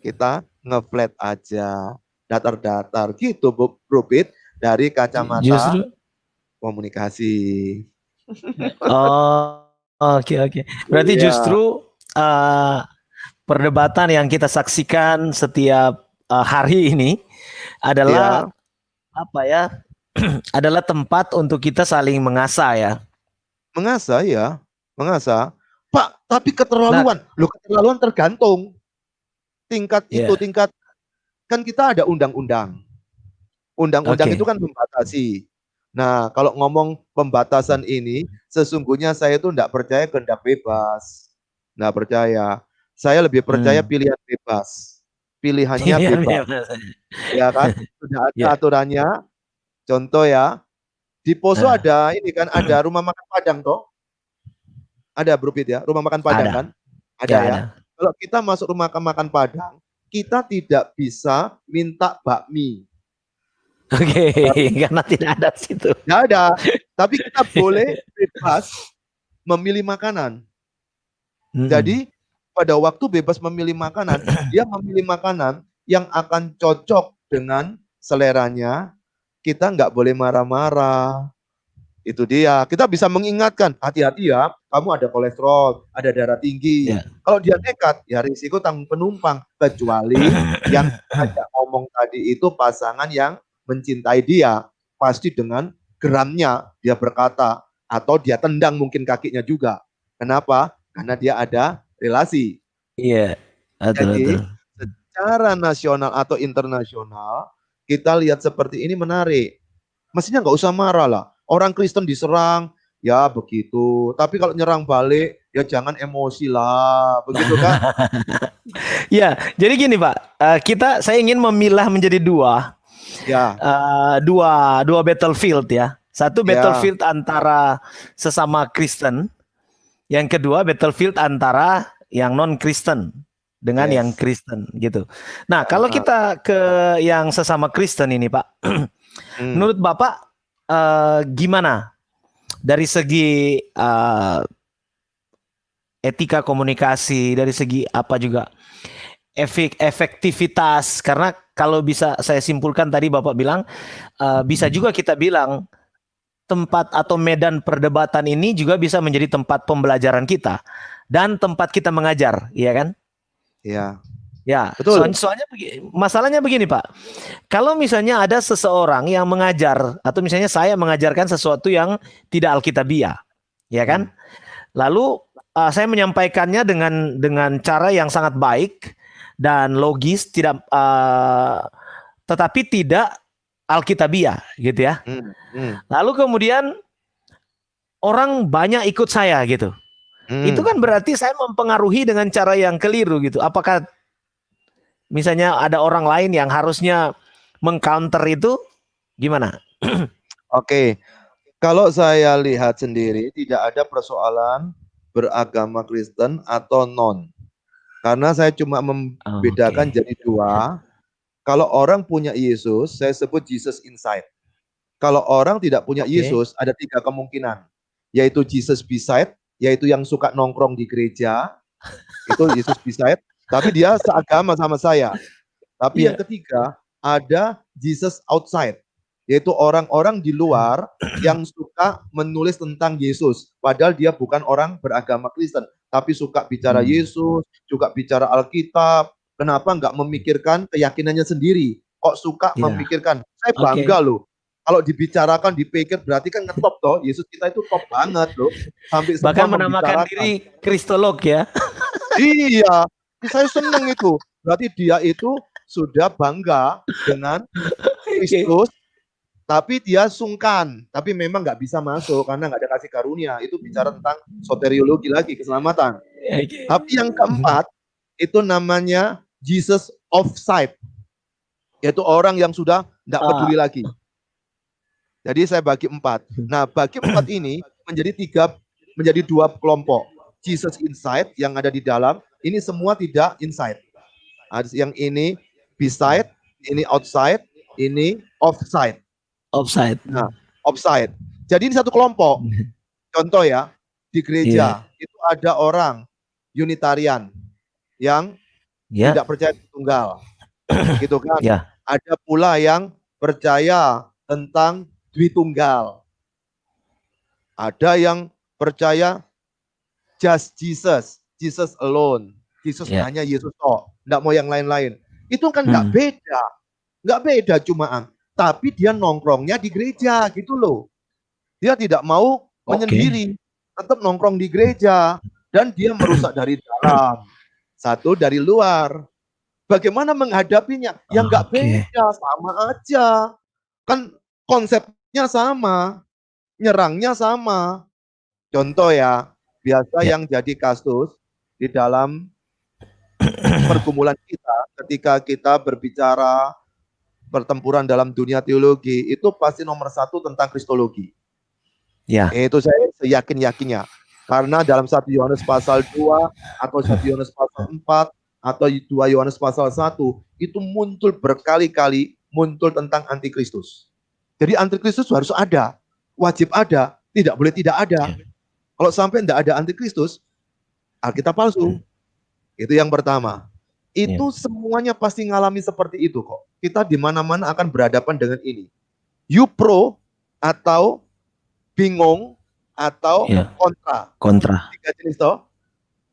Kita nge-flat aja, datar-datar gitu, Bro Pit, dari kacamata komunikasi. Oke. Berarti justru perdebatan yang kita saksikan setiap hari ini adalah apa ya? Adalah tempat untuk kita saling mengasah ya. Mengasah ya, mengasah. Pak, tapi keterlaluan. Loh, keterlaluan tergantung tingkat itu, tingkat kan kita ada undang-undang. Undang-undang itu kan membatasi. Nah, kalau ngomong pembatasan ini, sesungguhnya saya itu enggak percaya kehendak bebas. Enggak percaya. Saya lebih percaya pilihan bebas. Pilihannya bebas. Ya kan? Sudah ada aturannya. Contoh ya, di Poso ada ini kan, ada rumah makan Padang toh. Ada Bro Pit ya, rumah makan Padang kan? Ada ya. Kalau kita masuk rumah makan Padang, kita tidak bisa minta bakmi. Oke, karena tidak ada situ. Tidak ada, tapi kita boleh bebas memilih makanan. Jadi pada waktu bebas memilih makanan, dia memilih makanan yang akan cocok dengan seleranya. Kita nggak boleh marah-marah. Itu dia. Kita bisa mengingatkan, hati-hati ya, kamu ada kolesterol, ada darah tinggi. Kalau dia nekat, ya risiko tanggung penumpang. Kecuali yang ada ngomong tadi itu pasangan yang mencintai dia. Pasti dengan geramnya dia berkata, atau dia tendang mungkin kakinya juga. Kenapa? Karena dia ada relasi. Iya. Jadi secara nasional atau internasional, kita lihat seperti ini menarik. Mestinya nggak usah marah lah. Orang Kristen diserang, ya begitu. Tapi kalau nyerang balik, ya jangan emosi lah, begitu kan? Ya, jadi gini Pak, saya ingin memilah menjadi dua, dua battlefield ya. Satu battlefield antara sesama Kristen, yang kedua battlefield antara yang non Kristen dengan yang Kristen gitu. Nah, kalau kita ke yang sesama Kristen ini Pak, menurut Bapak gimana dari segi etika komunikasi, dari segi apa juga efektivitas, karena kalau bisa saya simpulkan tadi Bapak bilang bisa juga kita bilang tempat atau medan perdebatan ini juga bisa menjadi tempat pembelajaran kita dan tempat kita mengajar, iya kan? Iya. Ya, betul. Soalnya masalahnya begini Pak. Kalau misalnya ada seseorang yang mengajar atau misalnya saya mengajarkan sesuatu yang tidak alkitabiah, ya kan? Lalu saya menyampaikannya dengan cara yang sangat baik dan logis, tetapi tidak alkitabiah, gitu ya. Lalu kemudian orang banyak ikut saya gitu. Itu kan berarti saya mempengaruhi dengan cara yang keliru gitu. Apakah misalnya ada orang lain yang harusnya mengcounter itu, gimana? Oke, kalau saya lihat sendiri tidak ada persoalan beragama Kristen atau non. Karena saya cuma membedakan jadi dua. Kalau orang punya Yesus, saya sebut Jesus inside. Kalau orang tidak punya Yesus, ada tiga kemungkinan. Yaitu Jesus beside, yaitu yang suka nongkrong di gereja. Itu Jesus beside. Tapi dia seagama sama saya. Tapi yang ketiga, ada Jesus outside. Yaitu orang-orang di luar yang suka menulis tentang Yesus. Padahal dia bukan orang beragama Kristen. Tapi suka bicara Yesus, juga bicara Alkitab. Kenapa nggak memikirkan keyakinannya sendiri? Kok suka memikirkan? Saya bangga loh. Kalau dibicarakan, dipikir, berarti kan ngetop toh. Yesus kita itu top banget loh. Sampai bahkan menamakan diri kristolog ya. Iya. Saya seneng itu. Berarti dia itu sudah bangga dengan Kristus, tapi dia sungkan. Tapi memang nggak bisa masuk karena nggak ada kasih karunia. Itu bicara tentang soteriologi lagi, keselamatan. Tapi yang keempat, itu namanya Jesus offside. Yaitu orang yang sudah nggak peduli lagi. Jadi saya bagi empat. Nah, bagi empat ini menjadi dua kelompok. Jesus inside yang ada di dalam, ini semua tidak inside. Yang ini beside, ini outside, ini offside. Offside. Nah, offside. Jadi ini satu kelompok. Contoh ya, di gereja itu ada orang Unitarian yang tidak percaya tunggal. Gitu kan? Ada pula yang percaya tentang Dwitunggal. Ada yang percaya just Jesus. Jesus alone. Yesus hanya Yesus kok, nggak mau yang lain-lain. Itu kan nggak beda cumaan. Tapi dia nongkrongnya di gereja gitu loh. Dia tidak mau menyendiri, tetap nongkrong di gereja dan dia merusak dari dalam, satu dari luar. Bagaimana menghadapinya? Yang nggak beda, sama aja. Kan konsepnya sama, nyerangnya sama. Contoh ya, biasa yang jadi kasus di dalam pergumulan kita ketika kita berbicara pertempuran dalam dunia teologi, itu pasti nomor satu tentang kristologi. Itu saya seyakin-yakinnya. Karena dalam 1 Yohanes pasal 2 atau 1 Yohanes pasal 4 atau 2 Yohanes pasal 1 itu muncul berkali-kali muncul tentang antikristus. Jadi antikristus harus ada, wajib ada, tidak boleh tidak ada. Kalau sampai tidak ada antikristus, Alkitab palsu. Itu yang pertama. Itu semuanya pasti ngalami seperti itu kok. Kita di mana-mana akan berhadapan dengan ini. You pro atau bingung atau kontra. Tiga jenis toh.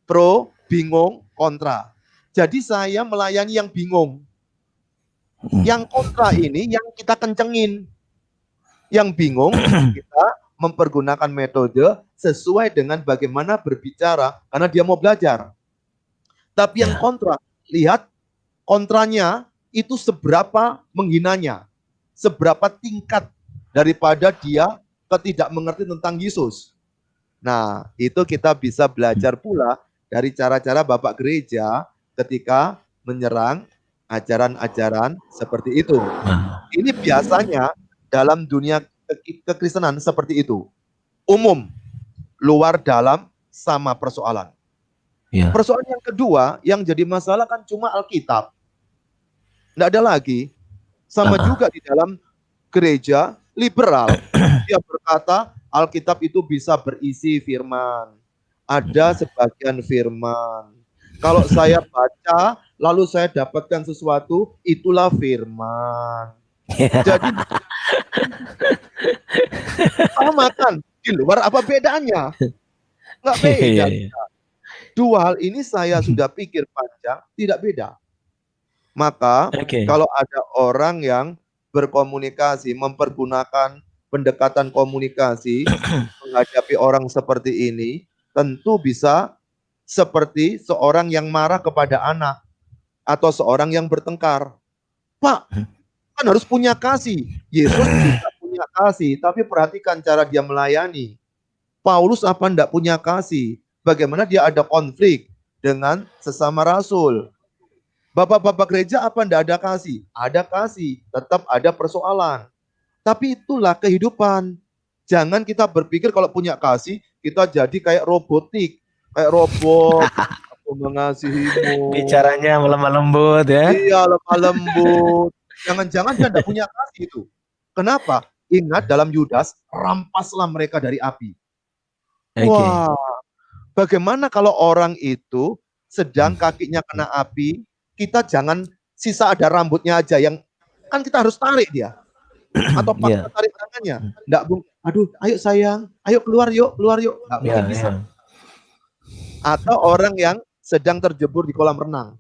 Pro, bingung, kontra. Jadi saya melayani yang bingung. Yang kontra ini yang kita kencengin. Yang bingung kita mempergunakan metode sesuai dengan bagaimana berbicara karena dia mau belajar. Tapi yang kontra, lihat kontranya itu seberapa menghinanya, seberapa tingkat daripada dia tidak mengerti tentang Yesus. Nah, itu kita bisa belajar pula dari cara-cara Bapak Gereja ketika menyerang ajaran-ajaran seperti itu. Ini biasanya dalam dunia kekristenan seperti itu. Umum, luar dalam sama persoalan. Persoalan yang kedua yang jadi masalah kan cuma Alkitab. Tidak ada lagi. Sama juga di dalam gereja liberal. Dia berkata Alkitab itu bisa berisi firman. Ada sebagian firman. Kalau saya baca, lalu saya dapatkan sesuatu, itulah firman. Jadi sama kan? Di luar apa bedanya? Nggak beda. Dua hal ini saya sudah pikir panjang, tidak beda. Maka kalau ada orang yang berkomunikasi, mempergunakan pendekatan komunikasi menghadapi orang seperti ini, tentu bisa seperti seorang yang marah kepada anak atau seorang yang bertengkar. Pak, kan harus punya kasih. Yesus bisa punya kasih, tapi perhatikan cara dia melayani. Paulus apa enggak punya kasih? Bagaimana dia ada konflik dengan sesama rasul? Bapak-bapak gereja apa enggak ada kasih? Ada kasih, tetap ada persoalan. Tapi itulah kehidupan. Jangan kita berpikir kalau punya kasih, kita jadi kayak robotik. Kayak robot, aku mengasihimu. Bicaranya lemah lembut ya. Iya, lemah lembut. Jangan-jangan dia enggak punya kasih itu. Kenapa? Ingat dalam Yudas, rampaslah mereka dari api. Wah, bagaimana kalau orang itu sedang kakinya kena api, kita jangan sisa ada rambutnya aja yang kan kita harus tarik dia. Atau paksa tarik tangannya. Enggak, Bung. Aduh, ayo sayang, ayo keluar yuk. Enggak mungkin bisa. Atau orang yang sedang terjebur di kolam renang.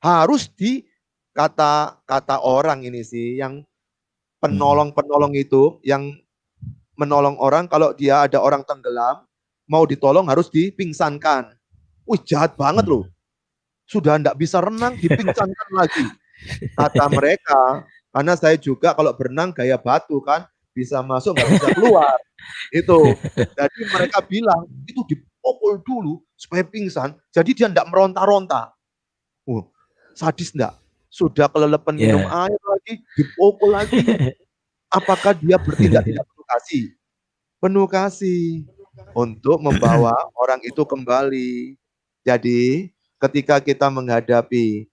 Harus kata orang ini sih yang penolong-penolong itu yang menolong orang kalau dia ada orang tenggelam, mau ditolong harus dipingsankan. Wih, jahat banget loh. Sudah enggak bisa renang, dipingsankan lagi. Kata mereka, karena saya juga kalau berenang gaya batu kan, bisa masuk nggak bisa keluar. Itu. Jadi mereka bilang, itu dipukul dulu supaya pingsan, jadi dia enggak meronta-ronta. Sadis enggak? Sudah kelelepan minum air lagi, dipukul lagi. Apakah dia bertindak tidak penuh kasih? Penuh kasih untuk membawa orang itu kembali. Jadi ketika kita menghadapi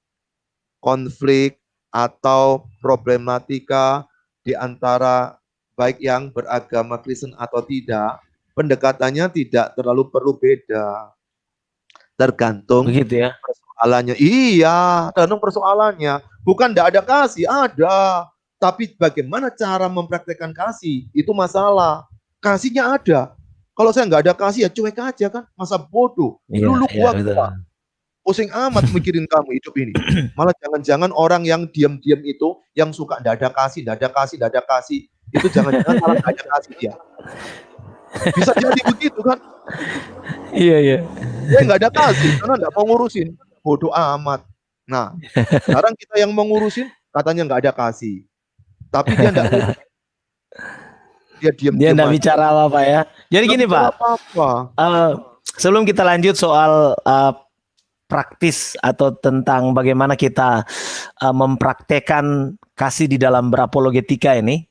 konflik atau problematika di antara baik yang beragama Kristen atau tidak, pendekatannya tidak terlalu perlu beda. Tergantung persoalannya. Iya, tergantung persoalannya. Bukan tidak ada kasih, ada. Tapi bagaimana cara mempraktekkan kasih, itu masalah. Kasihnya ada, Kalau saya nggak ada kasih ya cuek aja kan, masa bodoh. Lu gua pusing amat mikirin kamu hidup ini. Malah jangan-jangan orang yang diam-diam itu, yang suka nggak ada kasih, itu jangan-jangan malah nggak ada kasih dia. Bisa jadi begitu kan? Iya. Dia nggak ada kasih karena nggak mau ngurusin. Bodoh amat. Nah, sekarang kita yang mau ngurusin katanya nggak ada kasih. Tapi dia nggak ngurusin. Dia diam. Dia nggak bicara apa-apa ya. Jadi gini Pak, sebelum kita lanjut soal praktis atau tentang bagaimana kita mempraktekkan kasih di dalam berapologetika ini,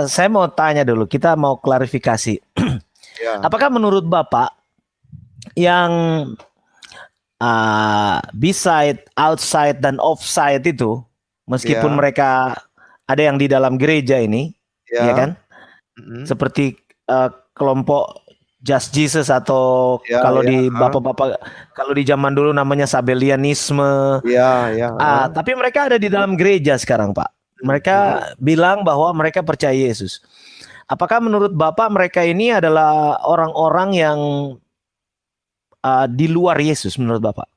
saya mau tanya dulu, kita mau klarifikasi. Ya. Apakah menurut Bapak yang beside, outside, dan offside itu, meskipun mereka ada yang di dalam gereja ini, ya kan? Seperti kelompok Just Jesus atau kalau di bapak-bapak, kalau di zaman dulu namanya Sabellianisme. Tapi mereka ada di dalam gereja sekarang, Pak. Mereka bilang bahwa mereka percaya Yesus. Apakah menurut Bapak mereka ini adalah orang-orang yang di luar Yesus menurut Bapak?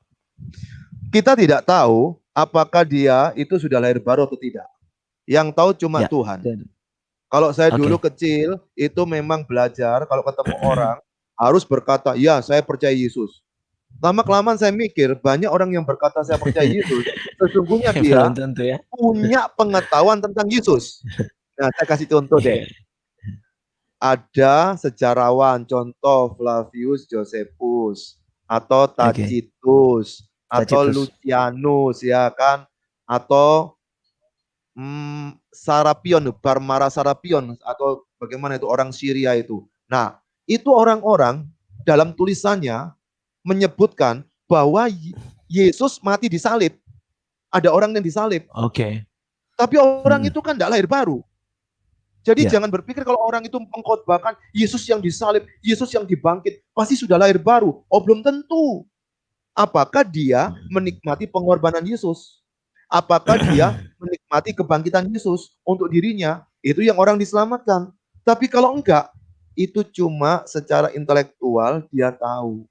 Kita tidak tahu apakah dia itu sudah lahir baru atau tidak. Yang tahu cuma Tuhan. Kalau saya dulu kecil, itu memang belajar kalau ketemu orang, harus berkata, ya saya percaya Yesus. Lama-kelamaan saya mikir, banyak orang yang berkata saya percaya Yesus, sesungguhnya dia punya pengetahuan tentang Yesus. Nah, saya kasih contoh deh. Ada sejarawan, contoh Flavius Josephus, atau Tacitus, atau Lucianus, ya kan? Atau Sarapion, Barmara Sarapion, atau bagaimana itu orang Syria itu. Nah, itu orang-orang dalam tulisannya menyebutkan bahwa Yesus mati disalib. Ada orang yang disalib. Tapi orang itu kan tidak lahir baru. Jadi jangan berpikir kalau orang itu mengkhotbahkan Yesus yang disalib, Yesus yang dibangkit, pasti sudah lahir baru. Oh, belum tentu. Apakah dia menikmati pengorbanan Yesus? Apakah dia menikmati kebangkitan Yesus untuk dirinya? Itu yang orang diselamatkan. Tapi kalau enggak, itu cuma secara intelektual dia tahu.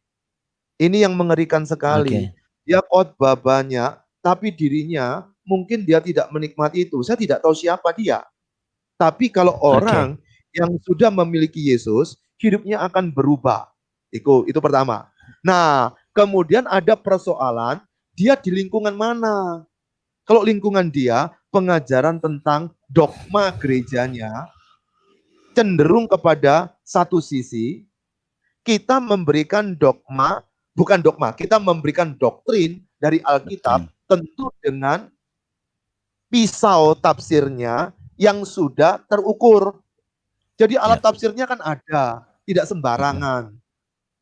Ini yang mengerikan sekali. Dia khotbah banyak, tapi dirinya mungkin dia tidak menikmati itu. Saya tidak tahu siapa dia. Tapi kalau orang yang sudah memiliki Yesus, hidupnya akan berubah. Itu pertama. Nah, kemudian ada persoalan, dia di lingkungan mana? Kalau lingkungan dia, pengajaran tentang dogma gerejanya cenderung kepada satu sisi, kita memberikan dogma, bukan dogma, kita memberikan doktrin dari Alkitab, tentu dengan pisau tafsirnya yang sudah terukur. Jadi alat tafsirnya kan ada, tidak sembarangan.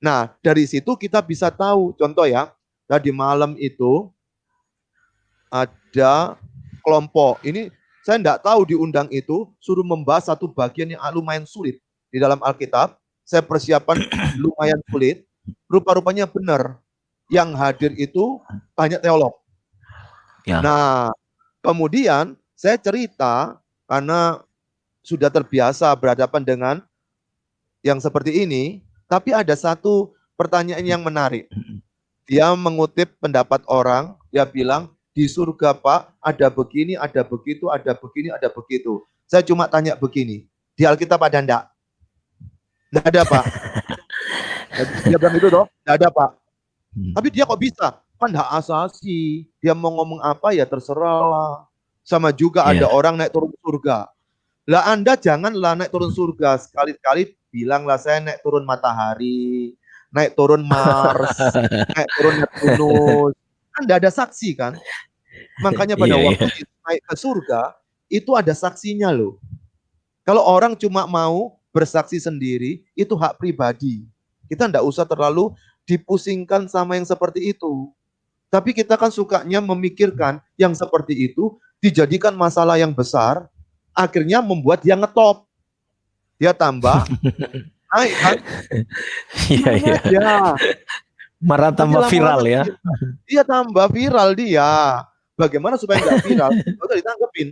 Nah, dari situ kita bisa tahu, contoh ya, tadi malam itu, ada kelompok, ini saya tidak tahu diundang itu, suruh membahas satu bagian yang lumayan sulit di dalam Alkitab. Saya persiapan lumayan sulit, rupa-rupanya benar. Yang hadir itu banyak teolog. Nah, kemudian saya cerita, karena sudah terbiasa berhadapan dengan yang seperti ini, tapi ada satu pertanyaan yang menarik. Dia mengutip pendapat orang, dia bilang, di surga Pak, ada begini, ada begitu, ada begini, ada begitu. Saya cuma tanya begini, di Alkitab ada enggak? Enggak ada Pak. Dia bilang itu toh, enggak ada Pak. Tapi dia kok bisa? Kan hak asasi. Dia mau ngomong apa ya terserah lah. Sama juga ada orang naik turun surga. Lah Anda janganlah naik turun surga. Sekali-kali bilanglah saya naik turun matahari, naik turun Mars, naik turun Neptunus. Kan tidak ada saksi kan? Makanya pada waktu naik ke surga, itu ada saksinya loh. Kalau orang cuma mau bersaksi sendiri, itu hak pribadi. Kita tidak usah terlalu dipusingkan sama yang seperti itu. Tapi kita kan sukanya memikirkan yang seperti itu, dijadikan masalah yang besar, akhirnya membuat dia ngetop. Dia tambah naik kan? Iya. Marah tambah viral ya. Dia tambah viral dia. Bagaimana supaya nggak viral? Atau ditangkepin.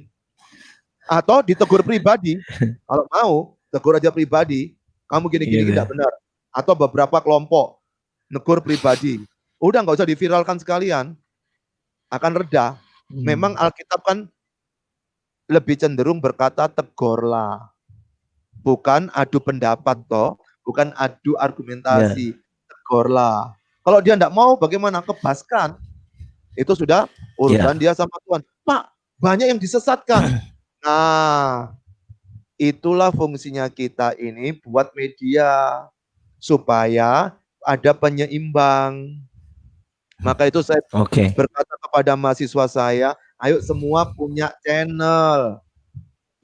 Atau ditegur pribadi. Kalau mau, tegur aja pribadi. kamu gini-gini tidak benar. Atau beberapa kelompok negur pribadi. Udah nggak usah diviralkan sekalian, akan reda. Memang Alkitab kan lebih cenderung berkata tegurlah, bukan adu pendapat toh, bukan adu argumentasi, tegurlah. Kalau dia tidak mau, bagaimana? Kebaskan. Itu sudah urusan dia sama Tuhan. Pak, banyak yang disesatkan. Nah, itulah fungsinya kita ini buat media, supaya ada penyeimbang. Maka itu saya berkata kepada mahasiswa saya, ayo semua punya channel,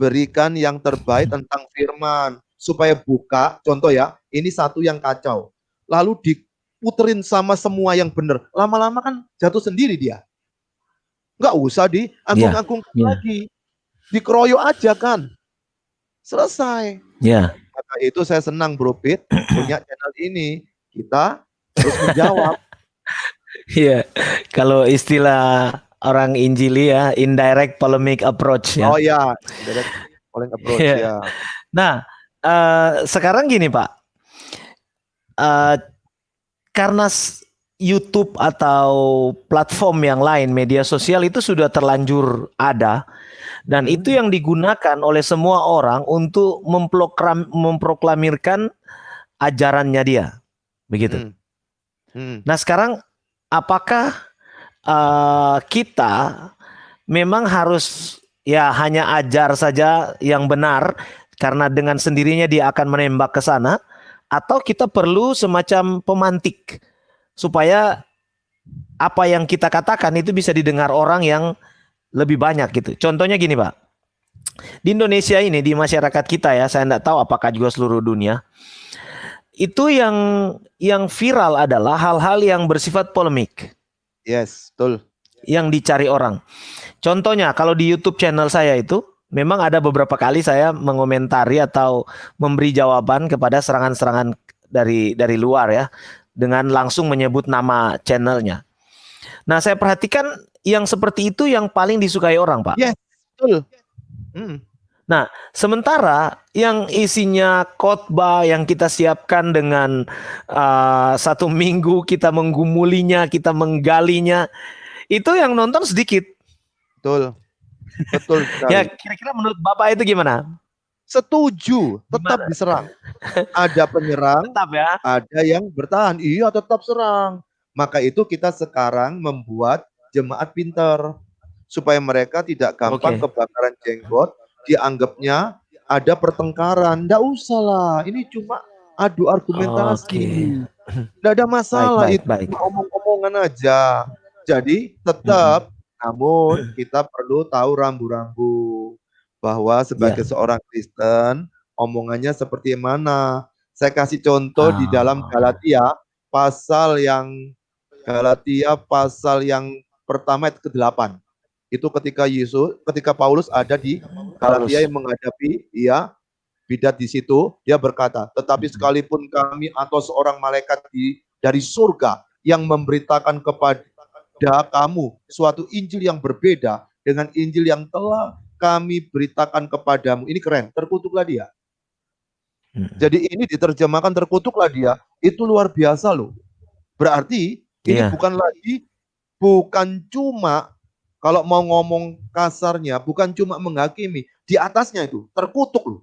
berikan yang terbaik tentang firman, supaya buka, contoh ya, ini satu yang kacau, lalu diputerin sama semua yang benar, lama-lama kan jatuh sendiri dia. Nggak usah diagung-agungkan lagi, dikeroyok aja kan, selesai. Maka itu saya senang Bro Pit punya channel ini, kita terus menjawab. Iya, kalau istilah orang Injili ya, indirect polemic approach ya. Oh ya, indirect polemic approach ya. Nah, sekarang gini Pak, karena YouTube atau platform yang lain, media sosial itu sudah terlanjur ada, dan itu yang digunakan oleh semua orang untuk memproklamirkan ajarannya dia, begitu. Nah sekarang apakah kita memang harus ya hanya ajar saja yang benar karena dengan sendirinya dia akan menembak ke sana, atau kita perlu semacam pemantik supaya apa yang kita katakan itu bisa didengar orang yang lebih banyak gitu. Contohnya gini Pak, di Indonesia ini, di masyarakat kita ya, saya tidak tahu apakah juga seluruh dunia, itu yang viral adalah hal-hal yang bersifat polemik. Yes, betul. Yang dicari orang. Contohnya kalau di YouTube channel saya itu memang ada beberapa kali saya mengomentari atau memberi jawaban kepada serangan-serangan dari luar ya, dengan langsung menyebut nama channelnya. Nah, saya perhatikan yang seperti itu yang paling disukai orang, Pak. Yes, betul. Nah, sementara yang isinya khotbah yang kita siapkan dengan 1 minggu kita menggumulinya, kita menggalinya, itu yang nonton sedikit. Betul, betul sekali. Ya, kira-kira menurut Bapak itu gimana? Setuju, tetap diserang. Ada penyerang, tetap ya. Ada yang bertahan. Iya, tetap serang. Maka itu kita sekarang membuat jemaat pintar supaya mereka tidak gampang kebakaran jenggot. Dianggapnya ada pertengkaran. Nggak usah lah, ini cuma adu argumentasi. Nggak ada masalah, itu omong-omongan aja. Jadi tetap, namun kita perlu tahu rambu-rambu bahwa sebagai seorang Kristen, omongannya seperti mana. Saya kasih contoh di dalam Galatia pasal yang pertama ayat ke-8. Itu ketika Paulus ada di Galatia yang menghadapi bidat di situ, dia berkata, tetapi sekalipun kami atau seorang malaikat dari surga yang memberitakan kepada kamu suatu Injil yang berbeda dengan Injil yang telah kami beritakan kepadamu. Ini keren, terkutuklah dia. Jadi ini diterjemahkan terkutuklah dia, itu luar biasa loh. Berarti ini bukan cuma, kalau mau ngomong kasarnya, bukan cuma menghakimi, di atasnya itu terkutuk loh.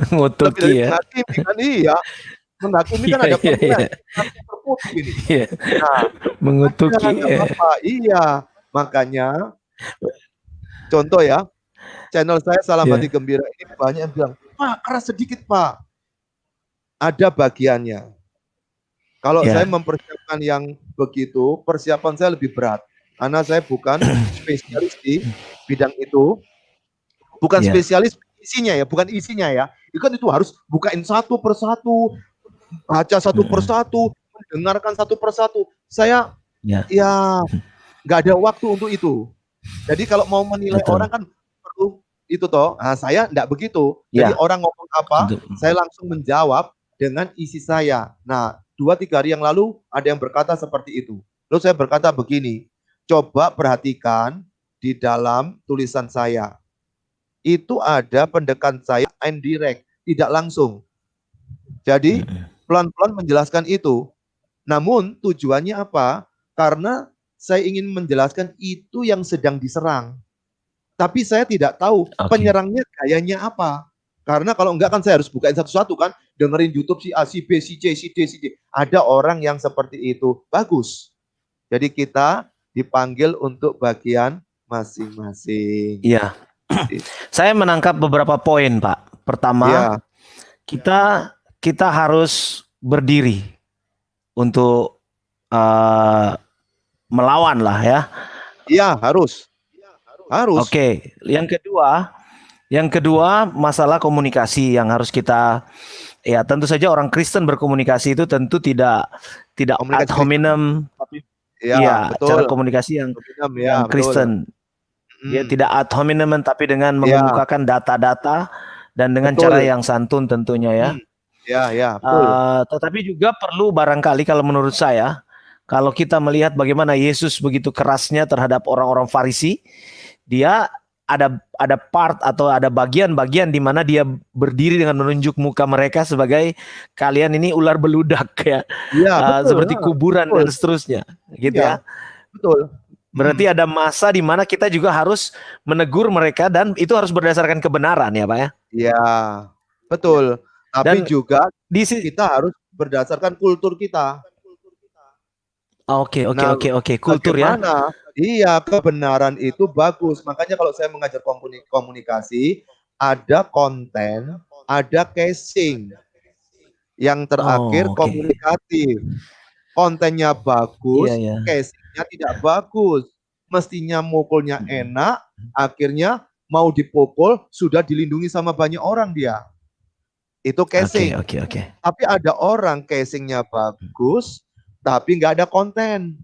Ngutuki ya. Menghakimi kan, iya. Menghakimi kan ada pemilihan. Terkutuk ini. Nah, mengutuki. Iya, makanya contoh ya, channel saya Salam Hati Gembira ini banyak yang bilang, Pak, keras sedikit Pak. Ada bagiannya. Kalau saya mempersiapkan yang begitu, persiapan saya lebih berat. Karena saya bukan spesialis di bidang itu. Bukan spesialis isinya ya, bukan isinya ya. Itu harus bukain satu persatu, baca satu persatu, mendengarkan satu persatu. Saya nggak ada waktu untuk itu. Jadi kalau mau menilai orang kan perlu itu toh. Nah, saya nggak begitu. Jadi orang ngomong apa, saya langsung menjawab dengan isi saya. Nah, 2-3 hari yang lalu ada yang berkata seperti itu. Lalu saya berkata begini, coba perhatikan di dalam tulisan saya. Itu ada pendekatan saya indirect. tidak langsung. Jadi pelan-pelan menjelaskan itu. Namun tujuannya apa? Karena saya ingin menjelaskan itu yang sedang diserang. Tapi saya tidak tahu penyerangnya gayanya apa. Karena kalau enggak kan saya harus bukain satu-satu kan. Dengerin YouTube si A, si B, si C, si D, si D. Ada orang yang seperti itu. Bagus. Jadi kita dipanggil untuk bagian masing-masing. Iya. Saya menangkap beberapa poin, Pak. Pertama, kita harus berdiri untuk melawan lah ya. Iya, harus. Oke. Yang kedua masalah komunikasi yang harus kita, ya tentu saja orang Kristen berkomunikasi itu tentu tidak ad hominem, tapi ya cara komunikasi yang Kristen. Dia tidak ad hominem tapi dengan mengemukakan data-data dan dengan cara yang santun tentunya ya. Betul. Tetapi juga perlu barangkali kalau menurut saya, kalau kita melihat bagaimana Yesus begitu kerasnya terhadap orang-orang Farisi, dia ada part atau ada bagian-bagian di mana dia berdiri dengan menunjuk muka mereka sebagai kalian ini ular beludak ya. Seperti kuburan dan seterusnya gitu ya. Betul. Berarti ada masa di mana kita juga harus menegur mereka dan itu harus berdasarkan kebenaran ya Pak ya. Iya, betul. Tapi dan juga kita harus berdasarkan kultur kita. Oke. Kultur ya. Iya, kebenaran itu bagus. Makanya kalau saya mengajar komunikasi, ada konten, ada casing. Yang terakhir komunikatif. Kontennya bagus, casingnya tidak bagus. Mestinya mukulnya enak, akhirnya mau dipukul, sudah dilindungi sama banyak orang dia. Itu casing. Tapi ada orang casingnya bagus, tapi nggak ada konten.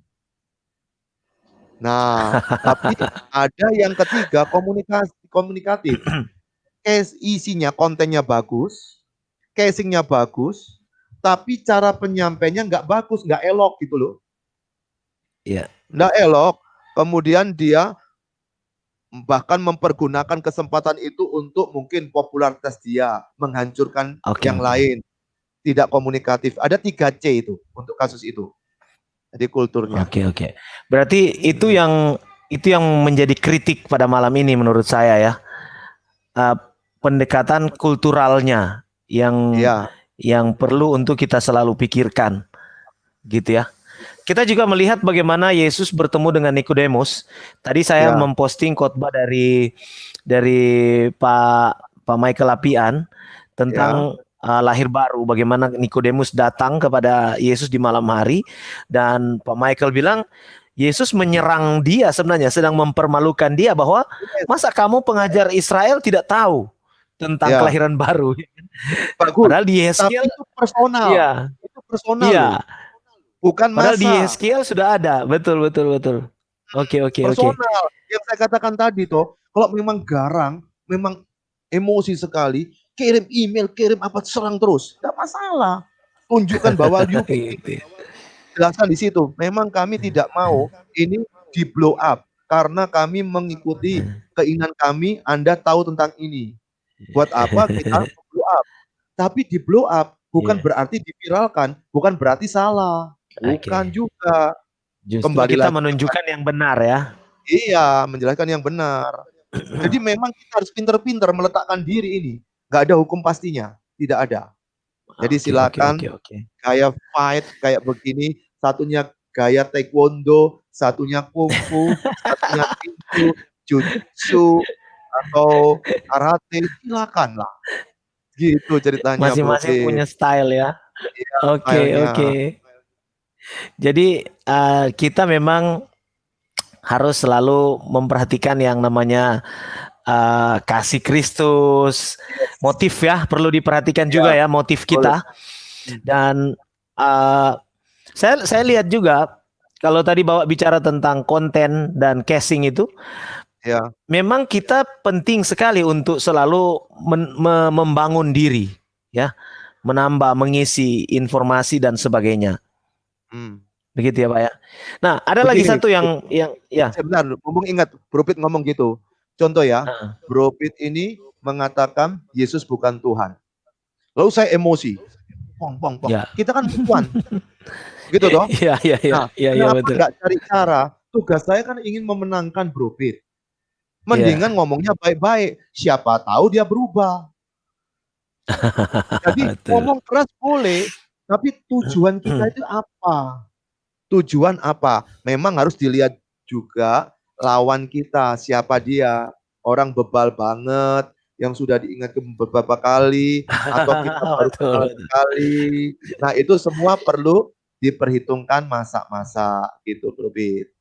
Nah, tapi ada yang ketiga komunikatif. Isinya kontennya bagus, casingnya bagus, tapi cara penyampainya nggak bagus, nggak elok gitu loh. Iya. Nggak elok. Kemudian dia bahkan mempergunakan kesempatan itu untuk mungkin popularitas dia, menghancurkan yang lain. Tidak komunikatif. Ada 3C itu untuk kasus itu. Jadi kulturnya. Oke. Berarti itu yang menjadi kritik pada malam ini menurut saya ya. Pendekatan kulturalnya yang perlu untuk kita selalu pikirkan. Gitu ya. Kita juga melihat bagaimana Yesus bertemu dengan Nikodemus. Tadi saya memposting khotbah dari Pak Michael Apian tentang lahir baru, bagaimana Nikodemus datang kepada Yesus di malam hari dan Pak Michael bilang Yesus menyerang dia, sebenarnya sedang mempermalukan dia bahwa masa kamu pengajar Israel tidak tahu tentang kelahiran baru. Padahal di Yeskiel itu personal. Itu personal. Bukan masa. Padahal di Yeskiel sudah ada. Betul. Oke. Personal. Yang saya katakan tadi toh, kalau memang garang, memang emosi sekali, kirim email, kirim apa, serang terus. Tidak masalah. Tunjukkan bahwa jelaskan di situ. Memang kami tidak mau ini di blow up. Karena kami mengikuti keinginan kami, Anda tahu tentang ini. Buat apa kita blow up? Tapi di blow up bukan berarti diviralkan, bukan berarti salah. Bukan juga. Justru kembali kita menunjukkan yang benar ya. Iya, menjelaskan yang benar. Jadi memang kita harus pintar-pintar meletakkan diri ini. Gak ada hukum pastinya, tidak ada. Jadi silakan gaya fight kayak begini, satunya gaya taekwondo, satunya kungfu, satunya kinju, jujutsu atau karate, silakan lah. Gitu ceritanya. Masing-masing punya style ya. Oke. Jadi kita memang harus selalu memperhatikan yang namanya kasih Kristus, motif ya perlu diperhatikan juga ya motif kita. Dan saya lihat juga kalau tadi bawa bicara tentang konten dan casing itu, memang kita penting sekali untuk selalu membangun diri, ya, menambah, mengisi informasi dan sebagainya. Begitu ya Pak ya. Nah ada lagi satu yang ya. Sebentar, ngomong ingat, Bro Pit ngomong gitu. Contoh ya, Bro Pit ini mengatakan Yesus bukan Tuhan. Lalu saya emosi. Pong. Ya. Kita kan musuhan. Gitu toh? Iya, Nah, iya kenapa betul. nggak cari cara? Tugas saya kan ingin memenangkan Bro Pit. Mendingan ngomongnya baik-baik. Siapa tahu dia berubah. Jadi ngomong keras boleh, tapi tujuan kita itu apa? Tujuan apa? Memang harus dilihat juga lawan kita, siapa dia. Orang bebal banget, yang sudah diingat beberapa kali, atau kita baru kenal sekali. Nah, itu semua perlu diperhitungkan masa-masa gitu, Bro Pit.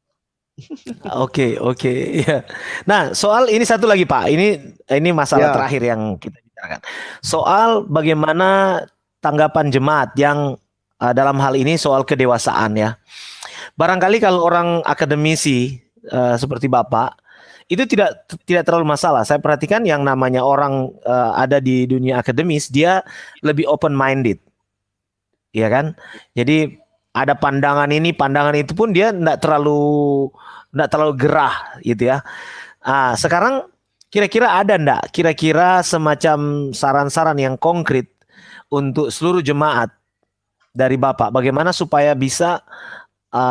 Oke. Ya. Nah, soal ini satu lagi Pak. Ini masalah terakhir yang kita bicarakan. Soal bagaimana tanggapan jemaat yang dalam hal ini soal kedewasaan ya. Barangkali kalau orang akademisi seperti Bapak itu tidak terlalu masalah. Saya perhatikan yang namanya orang ada di dunia akademis, dia lebih open minded. Iya kan? Jadi ada pandangan ini, pandangan itu pun dia enggak terlalu gerah gitu ya. Sekarang kira-kira ada enggak kira-kira semacam saran-saran yang konkret untuk seluruh jemaat dari Bapak bagaimana supaya bisa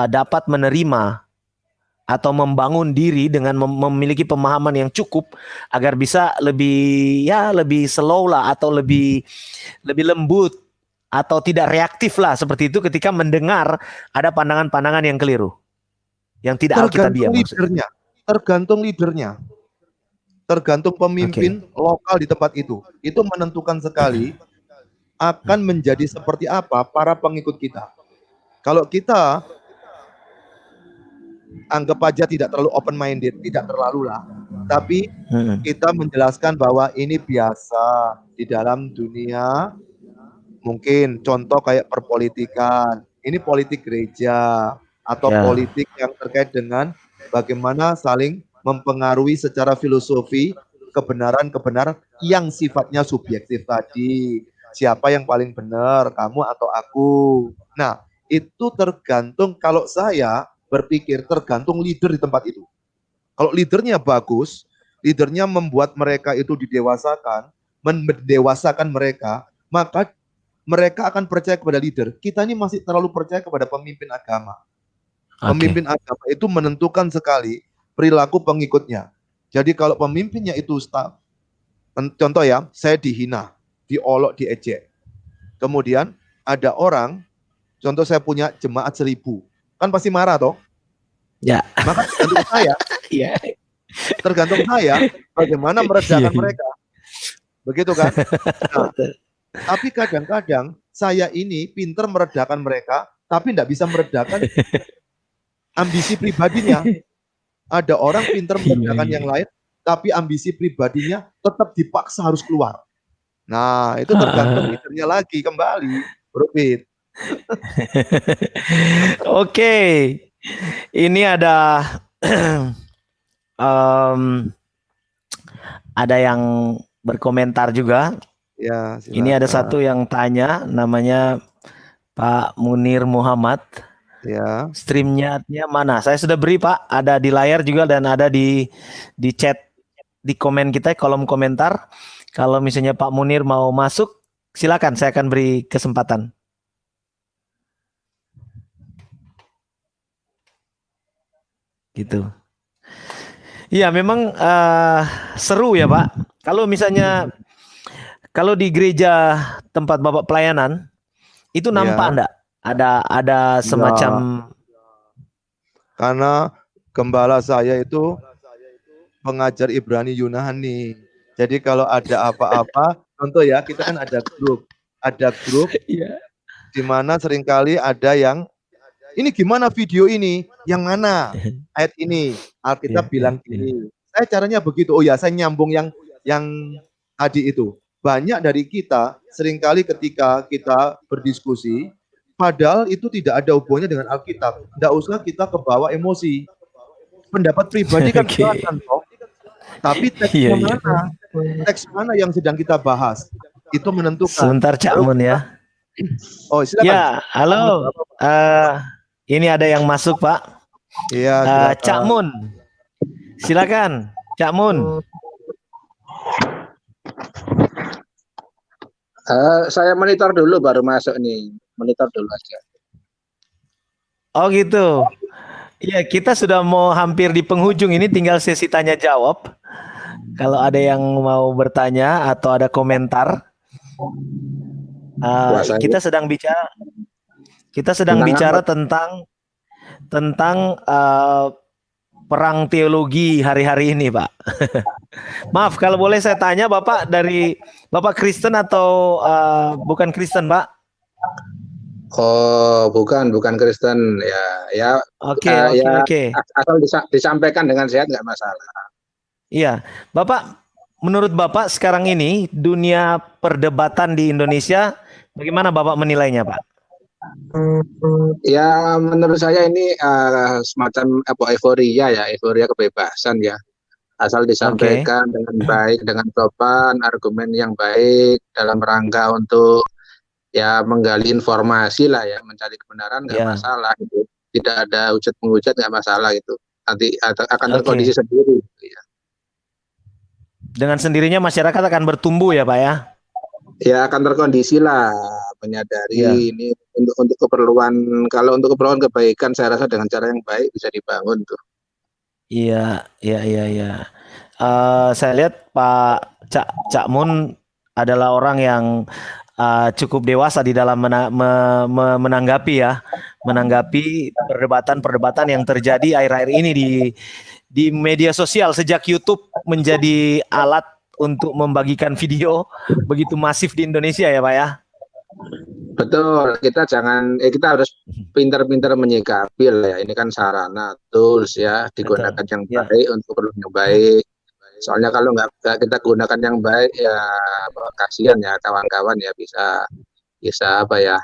dapat menerima atau membangun diri dengan memiliki pemahaman yang cukup agar bisa lebih slow lah atau lebih lembut atau tidak reaktif lah seperti itu ketika mendengar ada pandangan-pandangan yang keliru, yang tidak alkitabiah. Tergantung leadernya, tergantung pemimpin lokal di tempat itu menentukan sekali akan menjadi seperti apa para pengikut kita. Kalau kita anggap aja tidak terlalu open minded, tidak terlalu lah, tapi kita menjelaskan bahwa ini biasa di dalam dunia. Mungkin contoh kayak perpolitikan, ini politik gereja atau politik yang terkait dengan bagaimana saling mempengaruhi secara filosofi kebenaran-kebenaran yang sifatnya subjektif tadi. Siapa yang paling benar, kamu atau aku? Nah, itu tergantung, kalau saya berpikir tergantung leader di tempat itu. Kalau leadernya bagus, leadernya membuat mereka itu didewasakan, mendewasakan mereka, maka mereka akan percaya kepada leader. Kita ini masih terlalu percaya kepada pemimpin agama. Pemimpin agama itu menentukan sekali perilaku pengikutnya. Jadi kalau pemimpinnya itu contoh ya, saya dihina, diolok, diejek. Kemudian ada orang, contoh saya punya jemaat 1000, kan pasti marah toh? Ya. Maka tergantung saya. Tergantung saya bagaimana meredakan mereka. Begitu kan? Nah, tapi kadang-kadang saya ini pinter meredakan mereka, tapi tidak bisa meredakan ambisi pribadinya. Ada orang pinter meredakan yang lain, tapi ambisi pribadinya tetap dipaksa harus keluar. Nah, itu tergantung leadernya lagi kembali, Bro Pit. Oke, ini ada ada yang berkomentar juga. Ya, ini ada satu yang tanya, namanya Pak Munir Muhammad. Ya. Streamnya mana? Saya sudah beri Pak, ada di layar juga dan ada di chat, di komen kita, kolom komentar. Kalau misalnya Pak Munir mau masuk, silakan, saya akan beri kesempatan. Gitu. Iya, memang seru ya Pak. Kalau misalnya kalau di gereja tempat Bapak pelayanan itu nampak enggak ada semacam, karena gembala saya itu pengajar Ibrani Yunani. Jadi kalau ada apa-apa, contoh ya, kita kan ada grup di mana seringkali ada yang ini gimana video ini, yang mana ayat ini, Alkitab bilang gini. Saya caranya begitu. Oh ya, saya nyambung yang tadi itu. Banyak dari kita seringkali ketika kita berdiskusi, padahal itu tidak ada hubungannya dengan Alkitab. Tidak usah kita kebawa emosi. Pendapat pribadi kan silakan toh. Tapi teksnya mana? Teks mana yang sedang kita bahas? Itu menentukan. Sebentar Cak Mun ya. Oh, silakan. Ya, halo. Ini ada yang masuk Pak. Iya. Cak Mun. Silakan, Cak Mun. Saya monitor dulu baru masuk nih, monitor dulu aja. Oh gitu. Iya, kita sudah mau hampir di penghujung ini, tinggal sesi tanya jawab. Kalau ada yang mau bertanya atau ada komentar, kita sedang bicara tentang perang teologi hari-hari ini, Pak. Maaf kalau boleh saya tanya, Bapak Kristen atau bukan Kristen, Pak? Oh, bukan Kristen ya. Oke. Asal disampaikan dengan sehat nggak masalah. Iya, Bapak, menurut Bapak sekarang ini dunia perdebatan di Indonesia, bagaimana Bapak menilainya, Pak? Ya, menurut saya ini semacam euforia kebebasan ya. Asal disampaikan dengan baik, dengan sopan, argumen yang baik dalam rangka untuk ya menggali informasi lah ya, mencari kebenaran nggak masalah gitu. Tidak ada hujat menghujat nggak masalah gitu. Nanti akan terkondisi sendiri. Ya. Dengan sendirinya masyarakat akan bertumbuh ya, Pak ya? Ya akan terkondisi lah, menyadari ini untuk keperluan, kalau untuk keperluan kebaikan saya rasa dengan cara yang baik bisa dibangun tuh. Iya. Saya lihat Pak Cak Mun adalah orang yang cukup dewasa di dalam menanggapi perdebatan yang terjadi akhir-akhir ini di media sosial sejak YouTube menjadi alat untuk membagikan video begitu masif di Indonesia ya, Pak ya. Betul, kita harus pintar-pintar menyikapi lah ya. Ini kan sarana, tools ya, digunakan yang baik untuk keperluan yang baik. Soalnya kalau nggak kita gunakan yang baik ya kasihan ya kawan-kawan ya bisa apa ya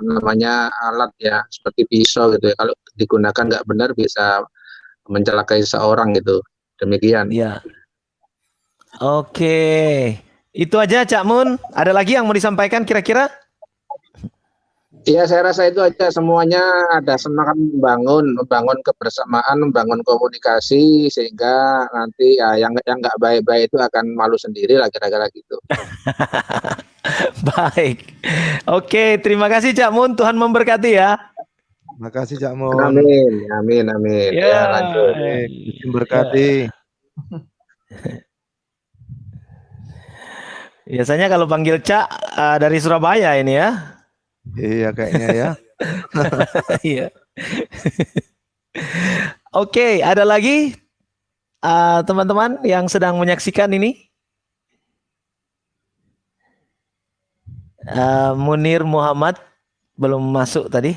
namanya alat ya seperti pisau gitu ya, kalau digunakan nggak benar bisa mencelakai seseorang gitu. Demikian. Iya. Oke. Itu aja Cak Mun. Ada lagi yang mau disampaikan kira-kira? Iya, saya rasa itu aja, semuanya ada semangat membangun kebersamaan, membangun komunikasi sehingga nanti ya yang nggak baik-baik itu akan malu sendiri lah kira-kira gitu. Baik. Oke, terima kasih Cak Mun. Tuhan memberkati ya. Terima kasih Cak Mun. Amin. Ya, lanjut. Berkati. Biasanya kalau panggil Cak dari Surabaya ini ya. Iya kayaknya ya. Iya. Oke, ada lagi teman-teman yang sedang menyaksikan ini? Munir Muhammad belum masuk tadi.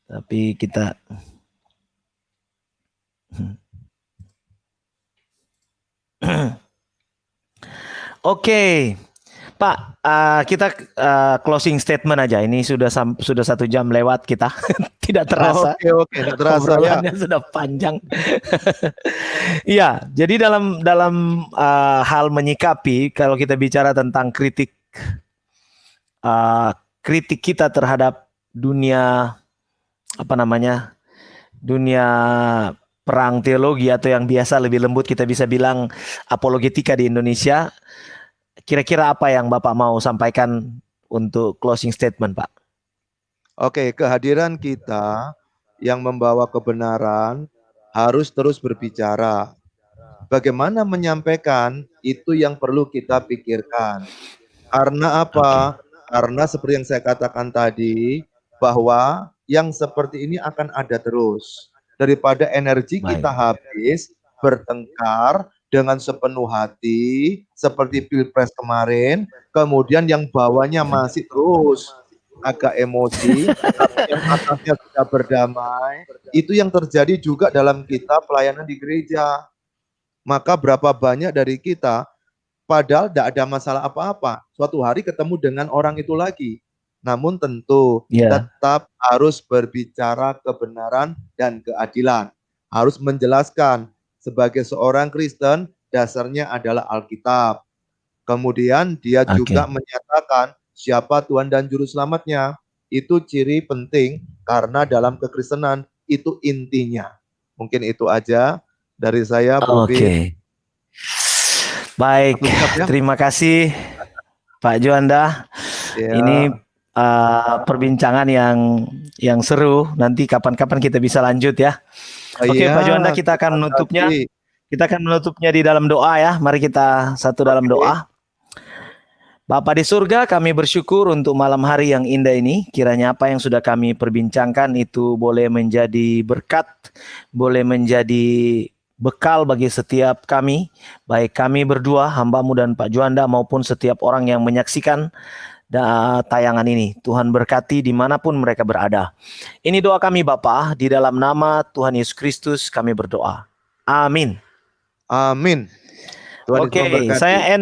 Tapi kita Oke. Pak, kita closing statement aja. Ini sudah 1 jam lewat kita. Tidak terasa. Oke, tidak terasa ya. Sudah panjang. Iya, jadi dalam hal menyikapi, kalau kita bicara tentang kritik kita terhadap dunia dunia perang teologi atau yang biasa lebih lembut kita bisa bilang apologetika di Indonesia. Kira-kira apa yang Bapak mau sampaikan untuk closing statement, Pak? Oke, kehadiran kita yang membawa kebenaran harus terus berbicara. Bagaimana menyampaikan itu yang perlu kita pikirkan. Karena apa? Karena seperti yang saya katakan tadi, bahwa yang seperti ini akan ada terus. Daripada energi kita habis bertengkar dengan sepenuh hati, seperti Pilpres kemarin, kemudian yang bawahnya masih terus agak emosi, yang atasnya sudah berdamai, itu yang terjadi juga dalam kita pelayanan di gereja. Maka berapa banyak dari kita, padahal tidak ada masalah apa-apa, suatu hari ketemu dengan orang itu lagi. Namun tentu tetap harus berbicara kebenaran dan keadilan. Harus menjelaskan, sebagai seorang Kristen, dasarnya adalah Alkitab. Kemudian dia juga menyatakan siapa Tuhan dan Juru Selamatnya. Itu ciri penting karena dalam kekristenan itu intinya. Mungkin itu aja dari saya, Bobi. Baik, terima kasih Pak Juanda. Ini perbincangan yang seru. Nanti kapan-kapan kita bisa lanjut ya. Oke, Pak Juanda, kita akan menutupnya. Kita akan menutupnya di dalam doa ya. Mari kita satu dalam doa. Bapa di surga, kami bersyukur untuk malam hari yang indah ini. Kiranya apa yang sudah kami perbincangkan itu boleh menjadi berkat, boleh menjadi bekal bagi setiap kami, baik kami berdua, hamba-Mu dan Pak Juanda, maupun setiap orang yang menyaksikan tayangan ini. Tuhan berkati dimanapun mereka berada. Ini doa kami Bapa, di dalam nama Tuhan Yesus Kristus kami berdoa. Amin. Amin. Tuhan Oke, saya